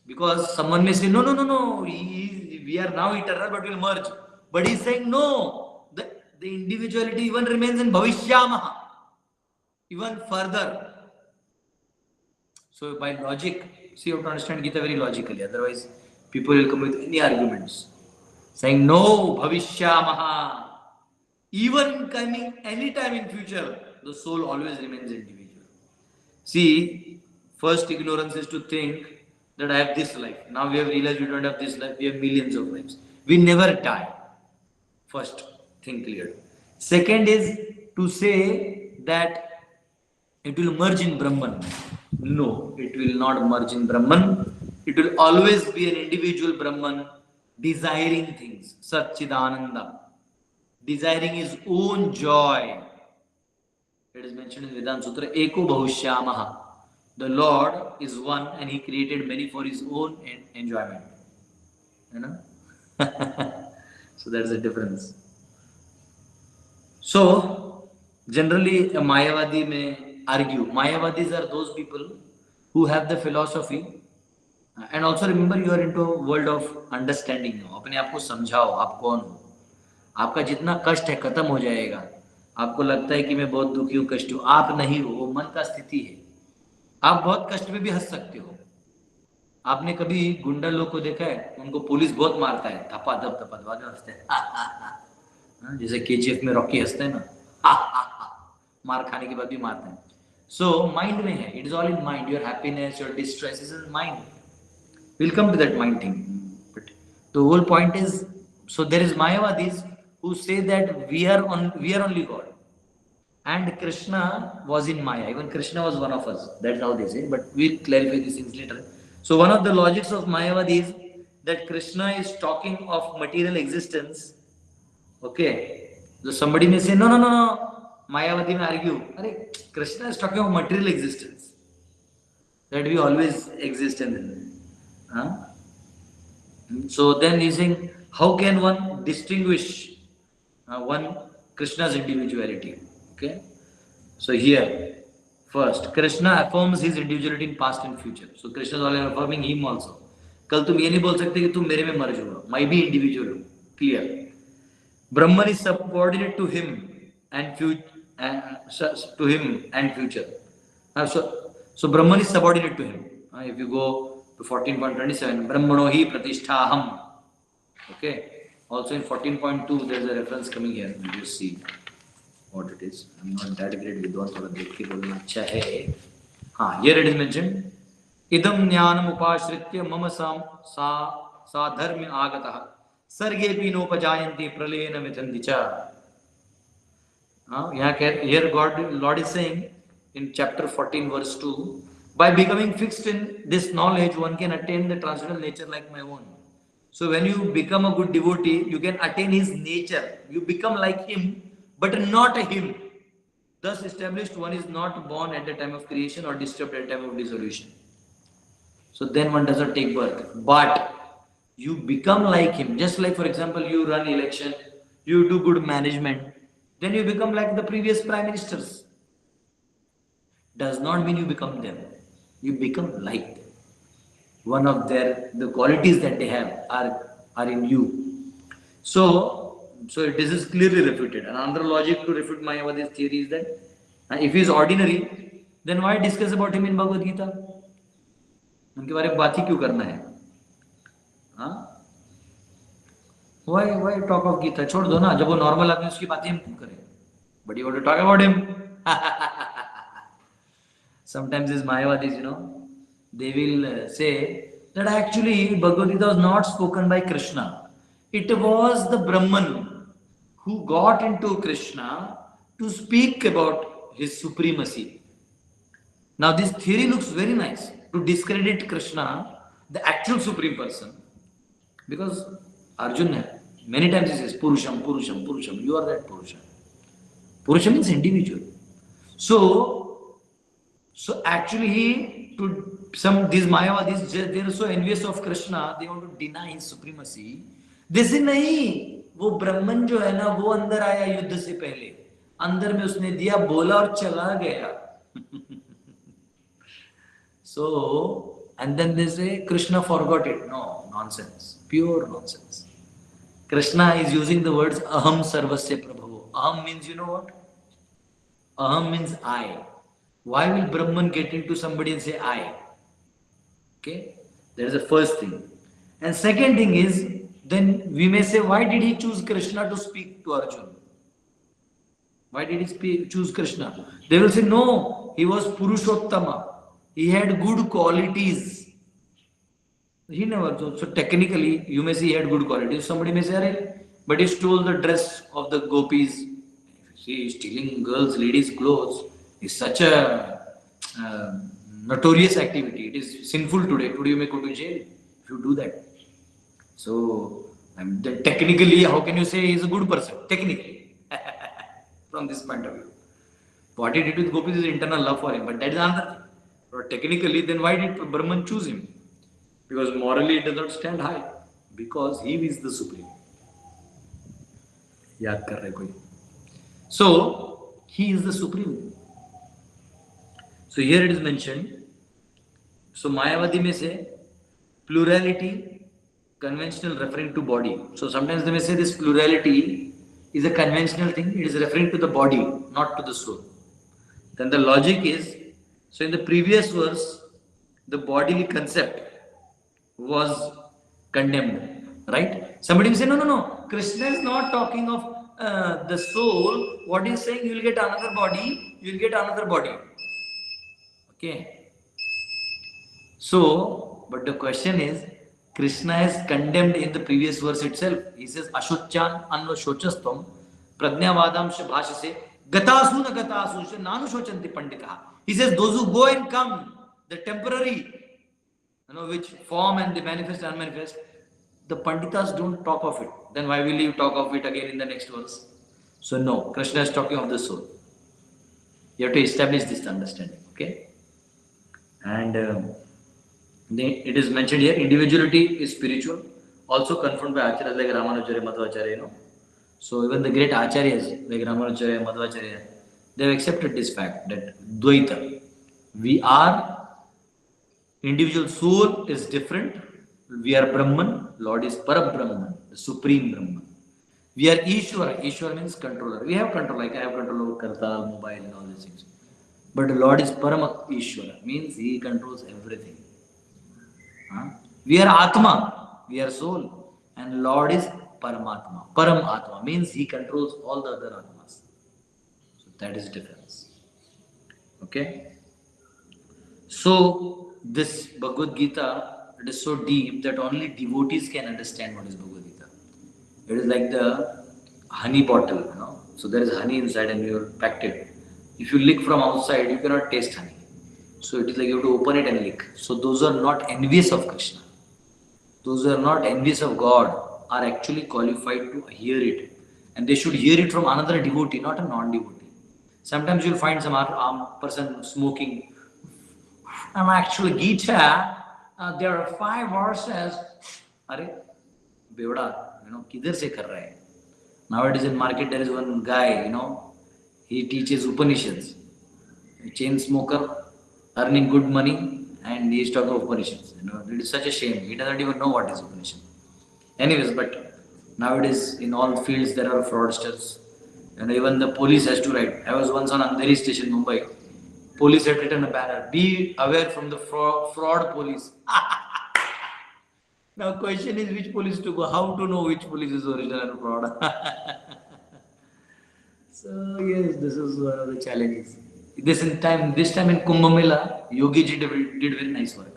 Because someone may say, no, we are now eternal, but we will merge. But he is saying, no, the individuality even remains in bhavishyamaha, even further. So by logic, see, you have to understand Gita very logically, otherwise people will come with any arguments. Saying, no, bhavishyamaha. Even coming any time in future, the soul always remains individual. See, first ignorance is to think that I have this life. Now we have realized we don't have this life, we have millions of lives. We never die. First thing clear. Second is to say that it will merge in Brahman. No, it will not merge in Brahman. It will always be an individual Brahman desiring things. Satchidananda. Desiring his own joy. It is mentioned in Vedanta Sutra, Eko Bahushyamaha. The Lord is one and he created many for his own enjoyment. You know? So that's the difference. So, generally a Mayavadi may argue. Mayavadis are those people who have the philosophy. And also remember, you are into a world of understanding now. अपने आप को समझाओ, आप कौन हो. आपका जितना कष्ट है खत्म हो जाएगा। आपको लगता है कि मैं बहुत दुखी हूँ, कष्ट हूँ, आप नहीं हो, वो मन का स्थिति है। आप बहुत कष्ट में भी हंस सकते हो। आपने कभी गुंडा लोग को देखा है, उनको पुलिस बहुत मारता है, धपा धप धपा धपा के हंसते हैं, हाँ, जैसे केजीएफ में रॉकी हंसते हैं ना, मार खाने के बाद भी मारते हैं। सो माइंड में है, it is all in mind. Your happiness, your distress is in mind. Will come to that mind thing, but the whole point is, so there is Mayavadis who say that we are only God, and Krishna was in Maya. Even Krishna was one of us. That's how they say, but we'll clarify these things later. So one of the logics of Mayavadis is that Krishna is talking of material existence. Okay, so somebody may say no no no no, Mayavadi may argue, Arey, Krishna is talking of material existence, that we always exist in it. Huh? So then he's saying, how can one distinguish one Krishna's individuality? Okay, so here first Krishna affirms his individuality in past and future. So Krishna is always affirming him also. कल तुम ये नहीं बोल सकते कि तुम मेरे में मर्ज हो, मैं भी इंडिविजुअल हूँ. Clear. Brahman is subordinate to him and future. So Brahman is subordinate to him. If you go to 14.27, Brahmano hi pratisthaham. Okay. Also in 14.2, there is a reference coming here. We'll just see what it is. I'm not that great vidwan, thoda dekh ke bolna acha hai. Here it is mentioned. Idam jnanam upashritya mama sa dharma agatah sarge pinopajayanti pralena mithandicha. Here Lord is saying in chapter 14 verse 2, by becoming fixed in this knowledge, one can attain the transcendental nature like my own. So when you become a good devotee, you can attain his nature. You become like him, but not him. Thus established, one is not born at the time of creation or disturbed at the time of dissolution. So then one doesn't take birth, but you become like him. Just like, for example, you run election, you do good management, then you become like the previous prime ministers. Does not mean you become them. You become like them. One of the qualities that they have are in you. So this is clearly refuted. Another logic to refute Mayavadi's theory is that if he is ordinary, then why discuss about him in Bhagavad Gita? उनके बारे में बात ही क्यों करना है? Why talk of Gita? छोड़ दो ना, जब वो normal आदमी उसकी बातें हम क्यों करें? But you want to talk about him? Sometimes these Mayavadis, they will say that actually Bhagavad Gita was not spoken by Krishna. It was the Brahman who got into Krishna to speak about his supremacy. Now this theory looks very nice, to discredit Krishna, the actual supreme person, because Arjuna many times he says Purusham, Purusham, Purusham, you are that Purusha. Purusha means individual. So actually these Mayavadis, they are so envious of Krishna, they want to deny his supremacy. They say नहीं, वो ब्रह्मन जो है ना, वो अंदर आया युद्ध से पहले, अंदर में उसने दिया, बोला और चला गया. So, and then they say Krishna forgot it. No, nonsense, pure nonsense. Krishna is using the words aham sarvasya prabhavo. Aham means, you know what? Aham means I. Why will Brahman get into somebody and say I? Okay, that is the first thing. And second thing is, then we may say, why did he choose Krishna to speak to Arjuna? Why did he choose Krishna? They will say, no, he was Purushottama. He had good qualities. He never. So technically, you may say he had good qualities. Somebody may say, but he stole the dress of the gopis. See, stealing girls, ladies' clothes is such a notorious activity. It is sinful today. Today you may go to jail if you do that. So technically, how can you say he is a good person? Technically, from this point of view, what he did with gopis is internal love for him. But that is another thing. But technically, then why did Brahman choose him? Because morally it does not stand high. Because he is the supreme. Yaad kar rahe koi? So he is the supreme. So here it is mentioned. So Mayavadi may say plurality, conventional referring to body. So sometimes they may say this plurality is a conventional thing. It is referring to the body, not to the soul. Then the logic is, so in the previous verse, the bodily concept was condemned, right? Somebody will say, no, no, no. Krishna is not talking of the soul. What he's saying, you will get another body, you will get another body. Okay. So, but the question is, Krishna is condemned in the previous verse itself. He says, Ashuchan anno shochastam prajnavadam bhashase gatasu na gatasu nanu shochanti pandita. He says, those who go and come, the temporary, which form and they manifest and unmanifest, the Panditas don't talk of it. Then why will you talk of it again in the next verse? So no, Krishna is talking of the soul. You have to establish this understanding, okay? And it is mentioned here, individuality is spiritual, also confirmed by Acharyas like Ramanujacharya, Madhvacharya, So even the great Acharyas like Ramanujacharya, Madhvacharya, they have accepted this fact that Dvaita, we are, individual soul is different, we are Brahman, Lord is Parabrahman, the Supreme Brahman. We are Ishvara, Ishvara means controller. We have control, like I have control over Karta, mobile and all these things. But the Lord is Parama Ishvara, means He controls everything. We are Atma, we are soul, and Lord is Paramatma. Param Atma means He controls all the other Atmas. So that is difference. Okay? So this Bhagavad Gita, it is so deep that only devotees can understand what is Bhagavad Gita. It is like the honey bottle, So there is honey inside and you have packed it. If you lick from outside, you cannot taste honey. So it is like you have to open it and lick. So those who are not envious of Krishna, those who are not envious of God, are actually qualified to hear it. And they should hear it from another devotee, not a non-devotee. Sometimes you'll find some person smoking. And actually Gita, there are 5 verses. Are Bevda, kidhar se kar raha hai? Nowadays in market there is one guy, he teaches Upanishads. A chain smoker, earning good money, and he is talking of Upanishads. It is such a shame. He doesn't even know what is Upanishad. Anyways, but nowadays in all fields there are fraudsters. And even the police has to write. I was once on Andheri station, Mumbai. Police had written a banner, be aware from the fraud police. Now question is which police to go, how to know which police is original and fraud. So yes, this is one of the challenges. This time in Kumbh Mela, Yogi ji did very nice work.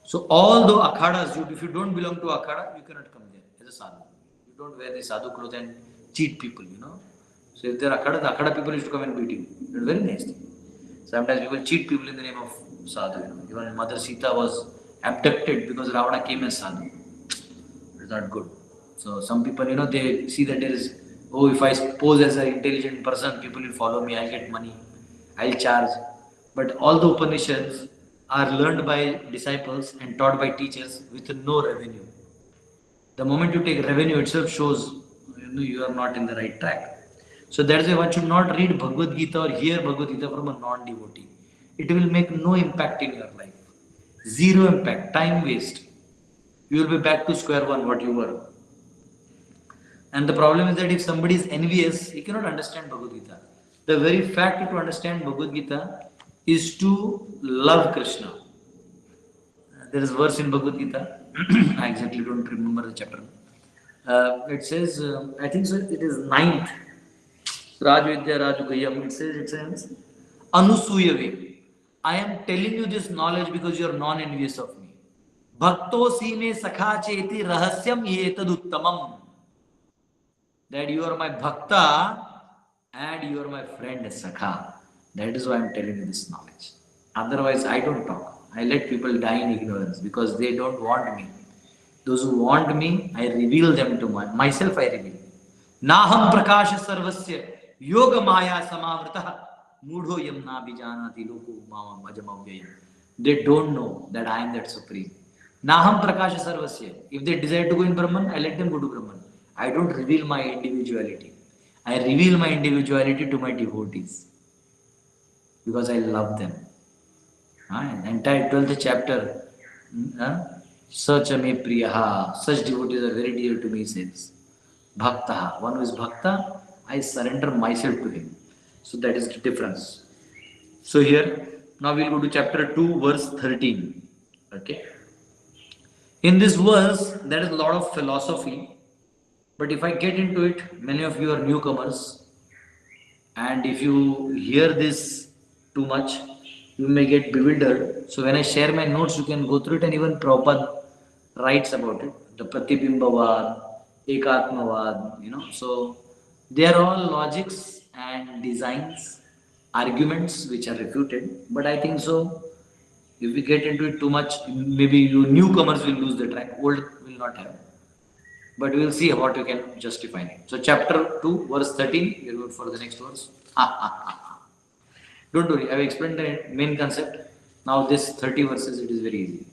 So although akhadas, if you don't belong to akhada, you cannot come there as a sadhu. You don't wear the sadhu clothes and cheat people, So if there are akhada people used to come and beat you. It's very nice thing. Sometimes people cheat people in the name of sadhu. Even Mother Sita was abducted because Ravana came as sadhu. It's not good. So some people, they see that there is, if I pose as an intelligent person, people will follow me, I'll get money, I'll charge. But all the Upanishads are learned by disciples and taught by teachers with no revenue. The moment you take revenue itself shows you are not in the right track. So that is why one should not read Bhagavad Gita or hear Bhagavad Gita from a non-devotee. It will make no impact in your life. Zero impact, time waste. You will be back to square one what you were. And the problem is that if somebody is envious, he cannot understand Bhagavad Gita. The very fact to understand Bhagavad Gita is to love Krishna. There is a verse in Bhagavad Gita. I exactly don't remember the chapter. It says, I think so, it is 9th. Rajvidya Rajugayam. It says, Anusuyave. I am telling you this knowledge because you are non-envious of me. Bhakto sime sakha cheti rahasyam yetad uttamam. That you are my bhakta and you are my friend Sakha. That is why I am telling you this knowledge. Otherwise, I don't talk. I let people die in ignorance because they don't want me. Those who want me, I reveal them to myself. I reveal. Naham prakasha sarvasya yoga maya samavrita mudho yamna bijanati loku mama bhajamavyayam. They don't know that I am that supreme. Naham prakasha sarvasya. If they desire to go in Brahman, I let them go to Brahman. I don't reveal my individuality. I reveal my individuality to my devotees because I love them. Entire 12th chapter, such a me priyaha, such devotees are very dear to me, says. Bhakta. One who is Bhakta, I surrender myself to him. So that is the difference. So here, now we'll go to chapter 2, verse 13. Okay. In this verse, there is a lot of philosophy. But if I get into it, many of you are newcomers. And if you hear this too much, you may get bewildered. So when I share my notes, you can go through it, and even Prabhupada writes about it. The Pratibhimbavad, Ekatmavad, So they are all logics and designs, arguments which are refuted. But I think so, if we get into it too much, maybe you newcomers will lose the track, old will not have. But we will see what you can justify it. So chapter 2, verse 13, we will go for the next verse. Don't worry, I have explained the main concept. Now this 30 verses, it is very easy.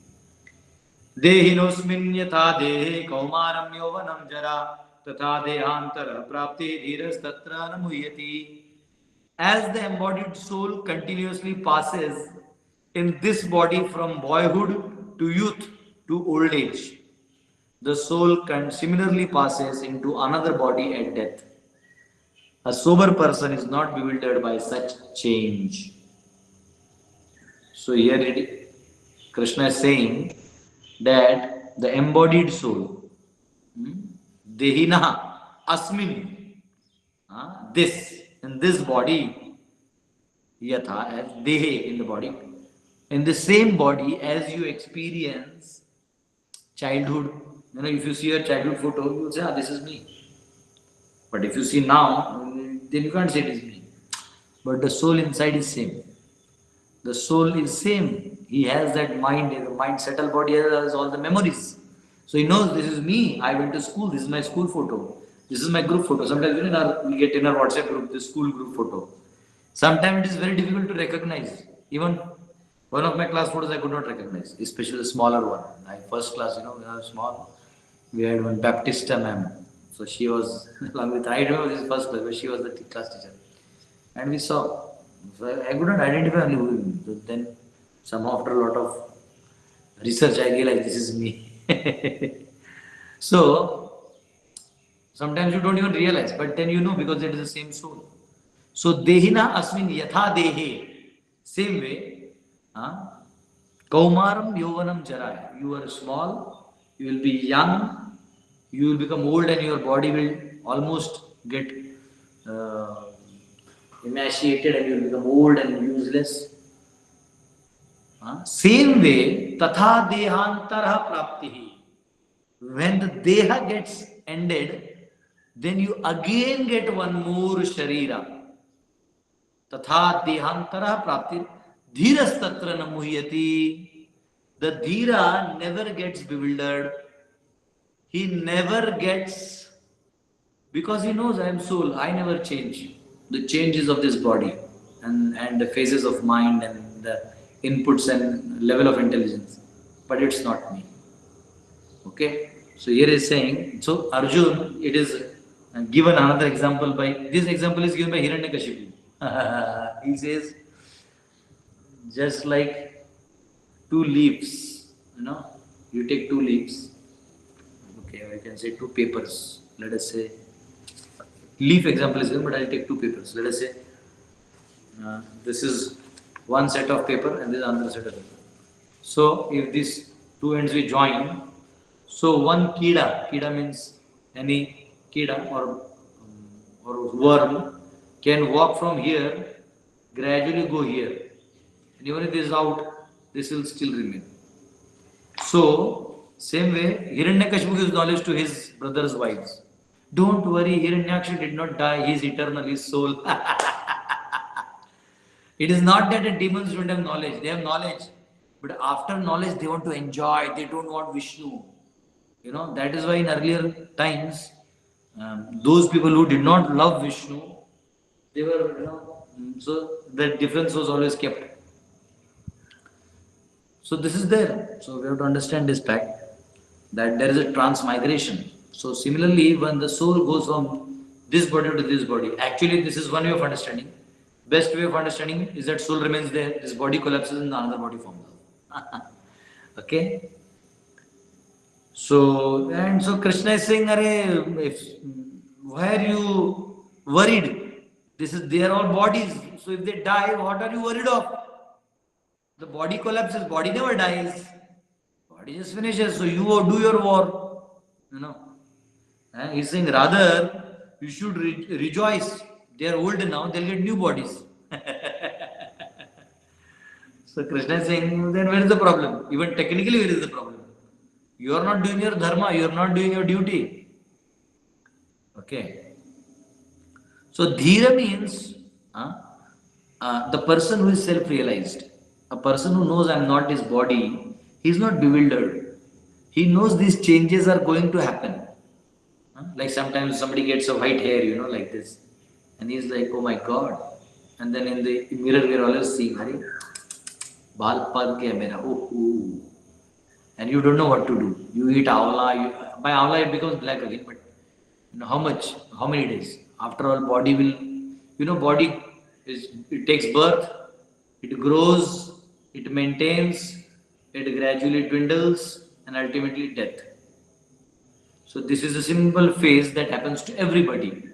Dehinosmin yatha dehe kaumaram yovanam jara tatha dehantara prapti dhiras tatra namuyati. As the embodied soul continuously passes in this body from boyhood to youth to old age, the soul similarly passes into another body at death. A sober person is not bewildered by such change. So here Krishna is saying that the embodied soul, Dehina Asmin, in this body, Yatha, as Dehe in the body, in the same body as you experience childhood. If you see a childhood photo, you will say, this is me. But if you see now, then you can't say it is me. But the soul inside is same. The soul is same. He has that mind. The mind settled body has all the memories. So he knows this is me. I went to school. This is my school photo. This is my group photo. Sometimes we get in our WhatsApp group, the school group photo. Sometimes it is very difficult to recognize. Even one of my class photos I could not recognize, especially the smaller one. My first class, we were small. We had one Baptista ma'am. So she was along with, I remember this first class, but she was the class teacher. And we saw. So I could not identify only him. So then somehow after a lot of research I realized this is me. So sometimes you don't even realize, but then you know because it is the same soul. So Dehina Asmin Yatha Dehe. Same way. Kaumaram Yovanam Jara. You are small, you will be young, you will become old, and your body will almost get emaciated, and you will become old and useless. Same way, Tatha Dehantara Praptihi. When the Deha gets ended, then you again get one more Sharira. Tatha Dehantara Prapti Dhiras Tatra Namuhyati. The Dhira never gets bewildered. He never gets, because he knows I am soul, I never change. The changes of this body and the phases of mind and the inputs and level of intelligence. But it's not me. Okay? So here is saying, so Arjun, it is given another example by, this example is given by Hiranyakashipu. He says, just like two leaves, you take two leaves, okay, I can say two papers, let us say, leaf example is given, but I'll take two papers. Let us say, this is one set of paper and this is another set of paper. So if these two ends we join, so one kida means any kida or worm can walk from here, gradually go here. And even if this is out, this will still remain. So, same way, Hiranyakashipu gives knowledge to his brothers' wives. Don't worry, Hiranyaksha did not die, he is eternal, his soul. It is not that the demons don't have knowledge, they have knowledge. But after knowledge, they want to enjoy, they don't want Vishnu. That is why in earlier times, those people who did not love Vishnu, they were, so the difference was always kept. So this is there. So we have to understand this fact that there is a transmigration. So similarly, when the soul goes from this body to this body, actually this is one way of understanding. Best way of understanding is that soul remains there, this body collapses and another body forms. Okay? So Krishna is saying, if why are you worried? They are all bodies. So if they die, what are you worried of? The body collapses, body never dies. Body just finishes. So you do your war. You know. And he's saying rather you should rejoice. They are old now, they'll get new bodies. So Krishna is saying, then where is the problem? Even technically, where is the problem? You are not doing your dharma, you are not doing your duty. Okay. So dhira means the person who is self-realized. A person who knows I am not his body, he is not bewildered. He knows these changes are going to happen. Like sometimes somebody gets a white hair, like this. And he's like, oh my God. And then in the mirror, we are always seeing, Hari, baal pag gaya mera, oh. And you don't know what to do. You eat avla, by avla it becomes black again, but how much? How many days? After all, body will, body it takes birth, it grows, it maintains, it gradually dwindles, and ultimately death. So this is a simple phase that happens to everybody.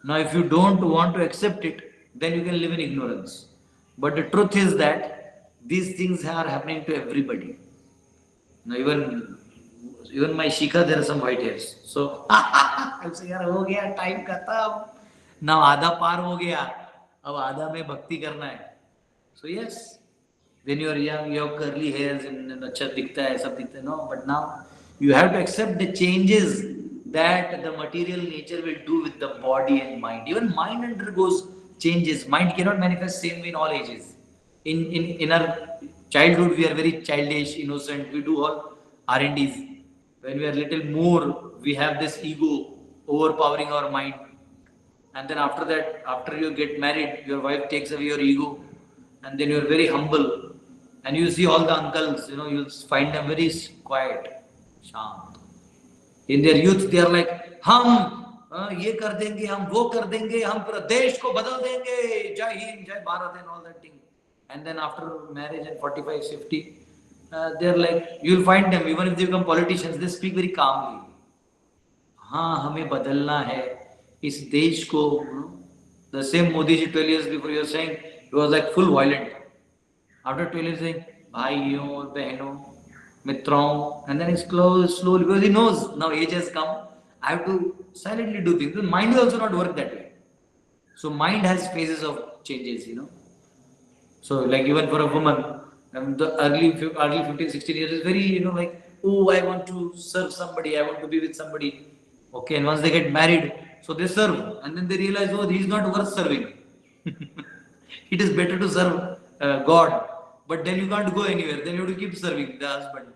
Now, if you don't want to accept it, then you can live in ignorance. But the truth is that these things are happening to everybody. Now, even my shikha, there are some white hairs. So, I'll say, yaar, ho gaya, time khatam. Now, आधा पार हो गया. अब आधा में भक्ति करना है. So, yes, when you are young, you have curly hairs and अच्छा दिखता है, सब दिखता है. No, but now you have to accept the changes that the material nature will do with the body and mind. Even mind undergoes changes. Mind cannot manifest same way in all ages. In our childhood, we are very childish, innocent. We do all R&Ds. When we are little more, we have this ego overpowering our mind. And then after that, after you get married, your wife takes away your ego. And then you are very humble. And you see all the uncles, you'll find them very quiet, shant. In their youth, they are like, हम ये कर देंगे, हम वो कर देंगे, हम पूरा देश को बदल देंगे, जय हिंद, जय Bharat and all that thing. And then after marriage at 45, 50, they are like, you'll find them, even if they become politicians, they speak very calmly. हाँ, हमें बदलना है इस देश को. The same Modi ji 12 years before, you were saying, he was like full violent. After 12 years, saying, भाइयों, बहनों, mitron, and then it's slowly, because he knows now age has come, I have to silently do things. The mind will also not work that way. So mind has phases of changes, So like even for a woman, the early 15, 16 years is very, like, oh, I want to serve somebody, I want to be with somebody. Okay, and once they get married, so they serve, and then they realize, oh, he is not worth serving. It is better to serve God. But then you can't go anywhere. Then you have to keep serving the husband.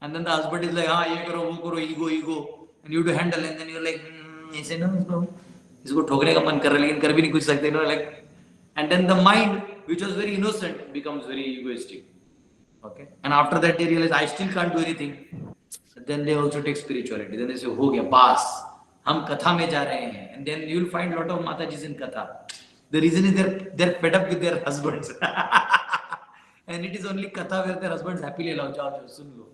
And then the husband is like, ye karo, wo karo, ego. And you have to handle. And then you're like, ऐसे ना इसको ठोकने का मन कर रहा है लेकिन कर भी नहीं कुछ सकते. Like, and then the mind, which was very innocent, becomes very egoistic. Okay. And after that they realize, I still can't do anything. Then they also take spirituality. Then they say, हो गया, bas, हम कथा में जा रहे हैं. And then you will find a lot of Matajis in katha. The reason is they're fed up with their husbands. And it is only katha where their husbands happily allow, jao, sun lo.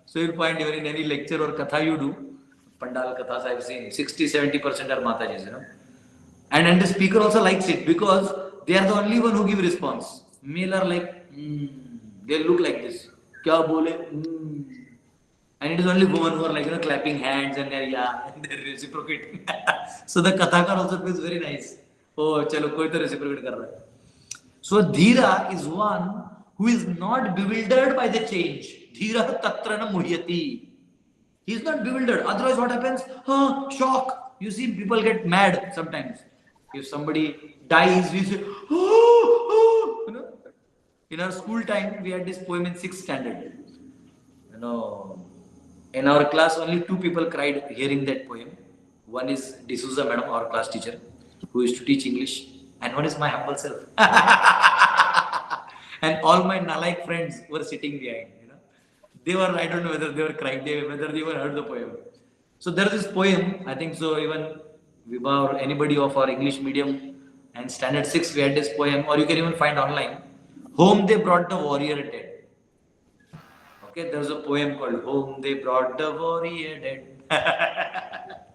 So you'll find even in any lecture or katha you do, Pandal kathas I've seen, 60-70% are Matajis, And the speaker also likes it because they are the only one who give response. Male are like, they look like this. Kya bole? And it is only women who are like, clapping hands and they're reciprocating. So the kathakar also feels very nice. Oh, chalo, koi to reciprocate kar raha hai. So dhira is one who is not bewildered by the change. Dhira tatra na muhyati. He is not bewildered. Otherwise what happens? Shock. You see people get mad sometimes. If somebody dies, we say, oh. In our school time, we had this poem in 6th standard. In our class, only 2 people cried hearing that poem. One is D'Souza madam, our class teacher, who used to teach English. And one is my humble self. And all my Nalaik friends were sitting behind. They were, I don't know whether they were crying, whether they even heard the poem. So there is this poem, I think so even Vibha or anybody of our English medium and standard 6, we had this poem, or you can even find online. Home they brought the warrior dead. Okay, there's a poem called Home they brought the warrior dead.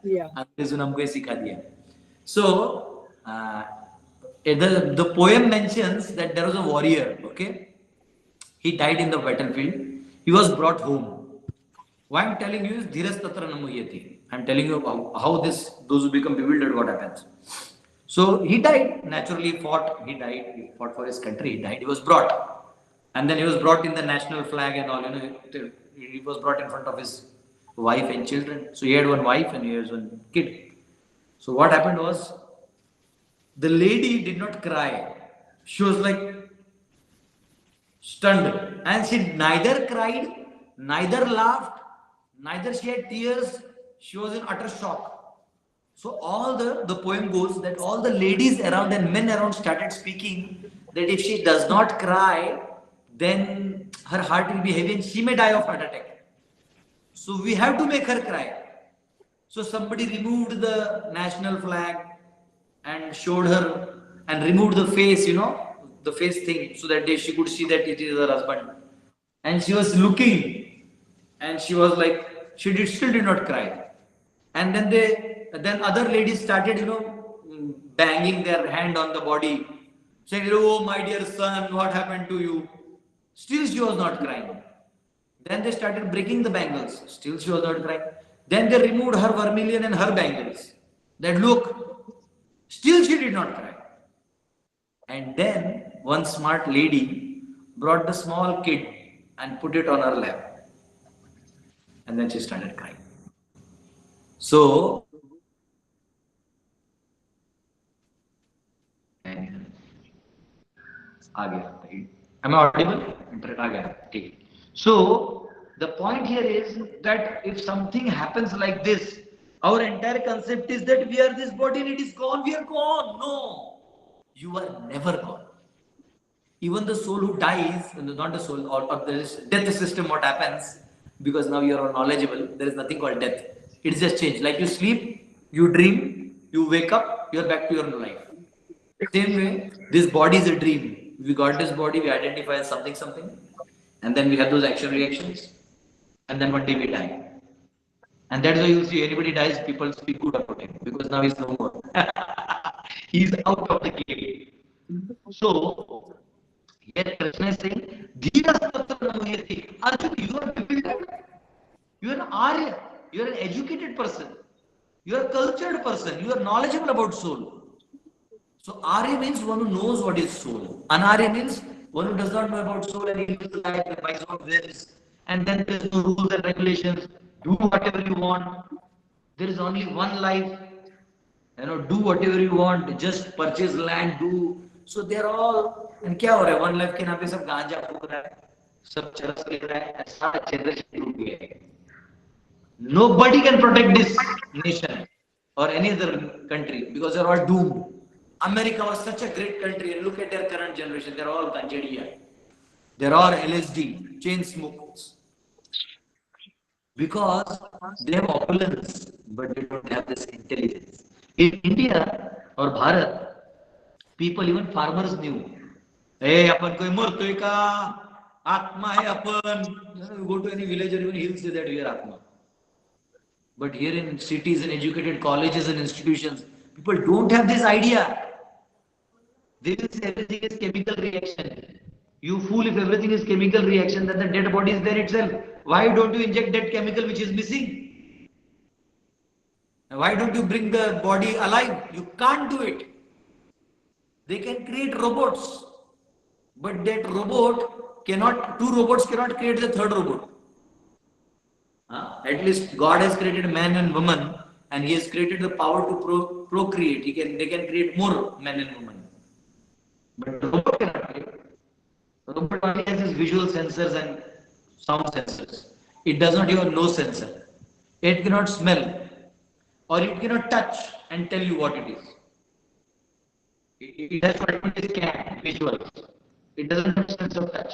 Yeah. अंग्रेज ने हमको ये सिखा दिया. So the poem mentions that there was a warrior. Okay, he died in the battlefield. He was brought home. Why I'm telling you is dhiras tatra namuyati. I'm telling you how those who become bewildered, what happens. So he died. Naturally fought. He died. He fought for his country. He died. He was brought, and then he was brought in the national flag and all. He was brought in front of his wife and children. So he had one wife and he has one kid. So what happened was, the lady did not cry. She was like stunned, and she neither cried, neither laughed, neither she had tears. She was in utter shock. So all the poem goes that all the ladies around and men around started speaking that if she does not cry, then her heart will be heavy and she may die of heart attack. So we have to make her cry. So somebody removed the national flag and showed her and removed the face, the face thing, so that she could see that it is her husband. And she was looking, and she was like, still did not cry. And then other ladies started, banging their hand on the body, saying, "Oh, my dear son, what happened to you?" Still she was not crying. Then they started breaking the bangles. Still she was not crying. Then they removed her vermilion and her bangles. That look, still she did not cry. And then one smart lady brought the small kid and put it on her lap. And then she started crying. So, am I audible? So, the point here is that if something happens like this, our entire concept is that we are this body and it is gone, we are gone. No, you are never gone. Even the soul who dies, not the soul, or this death system, what happens, because now you are knowledgeable, there is nothing called death. It's just change. Like you sleep, you dream, you wake up, you are back to your life. Same way, this body is a dream. We got this body, we identify as something, and then we have those action reactions, and then one day we die. And that's why you see anybody dies, people speak good about him, because now he's no more. He's out of the game. So, here Krishna is saying, Arjun, you are bewildered. You are an Arya. You are an educated person. You are a cultured person. You are knowledgeable about soul. So Arya means one who knows what is soul. Anarya means one who does not know about soul and he lives life by his own whims. And then there is no rules and regulations. Do whatever you want. There is only one life. Do whatever you want. Just purchase land. Do. So they are all. And क्या हो रहा है? One life के नाम पे सब गांजा फूक रहा है, सब चरस ले रहा है, सारा जनरेशन डूब गया है. Nobody can protect this nation or any other country because they are all doomed. America was such a great country, and look at their current generation. They're all ganjadiya. They're all LSD, chain smokers. Because they have opulence, but they don't have this intelligence. In India or Bharat, people, even farmers knew. Hey, apan koi murtoy ka, Atma hai apan. You go to any village or even he'll say that we are Atma. But here in cities and educated colleges and institutions, people don't have this idea. They will say everything is chemical reaction. You fool, if everything is chemical reaction, then the dead body is there itself. Why don't you inject that chemical which is missing? Why don't you bring the body alive? You can't do it. They can create robots, but that two robots cannot create the third robot. At least God has created man and woman, and He has created the power to procreate. They can create more men and women. But the robot cannot create. The robot only has its visual sensors and sound sensors. It does not even know sensor. It cannot smell, or it cannot touch and tell you what it is. It has only scan visuals. It doesn't have sense of touch,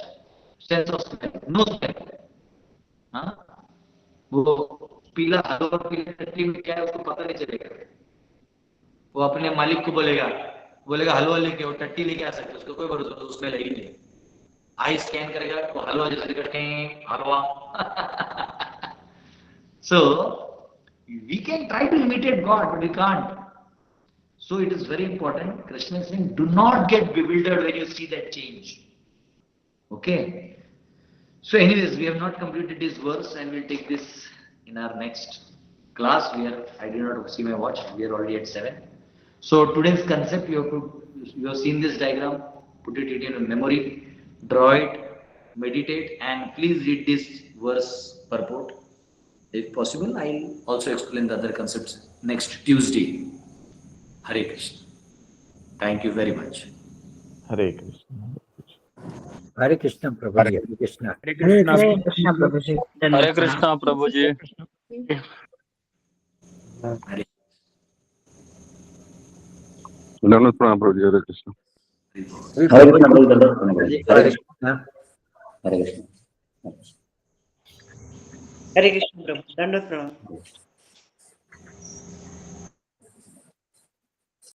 sense of smell, no smell. वो पीला हलवा और पीले टट्टी में क्या है उसको पता नहीं चलेगा. वो अपने मालिक को बोलेगा हलवा लेके, वो टट्टी लेके आ सकते, उसको कोई भरोसा नहीं, उसमें लगी नहीं. आई स्कैन करेगा तो हलवा जैसे करते हैं हलवा. So We can try to imitate God, but we can't. So it is very important. Krishna is saying, do not get bewildered when you see that change. Okay. So anyways, we have not completed this verse and we'll take this in our next class. I did not see my watch. We are already at 7. So today's concept, you have seen this diagram, put it in your memory, draw it, meditate, and please read this verse purport. If possible, I'll also explain the other concepts next Tuesday. Hare Krishna. Thank you very much. Hare Krishna. Hare Krishna, Prabhuji. Hare Krishna. Hare Krishna. Hare Krishna Prabhuji. Hare Krishna Prabhuji. Hare Dandavat Pranam Prabhuji. Hare Krishna. Hare Krishna Prabhuji. Hare Krishna. Hare Krishna. Hare Krishna Prabhu. Dandavat Pranam.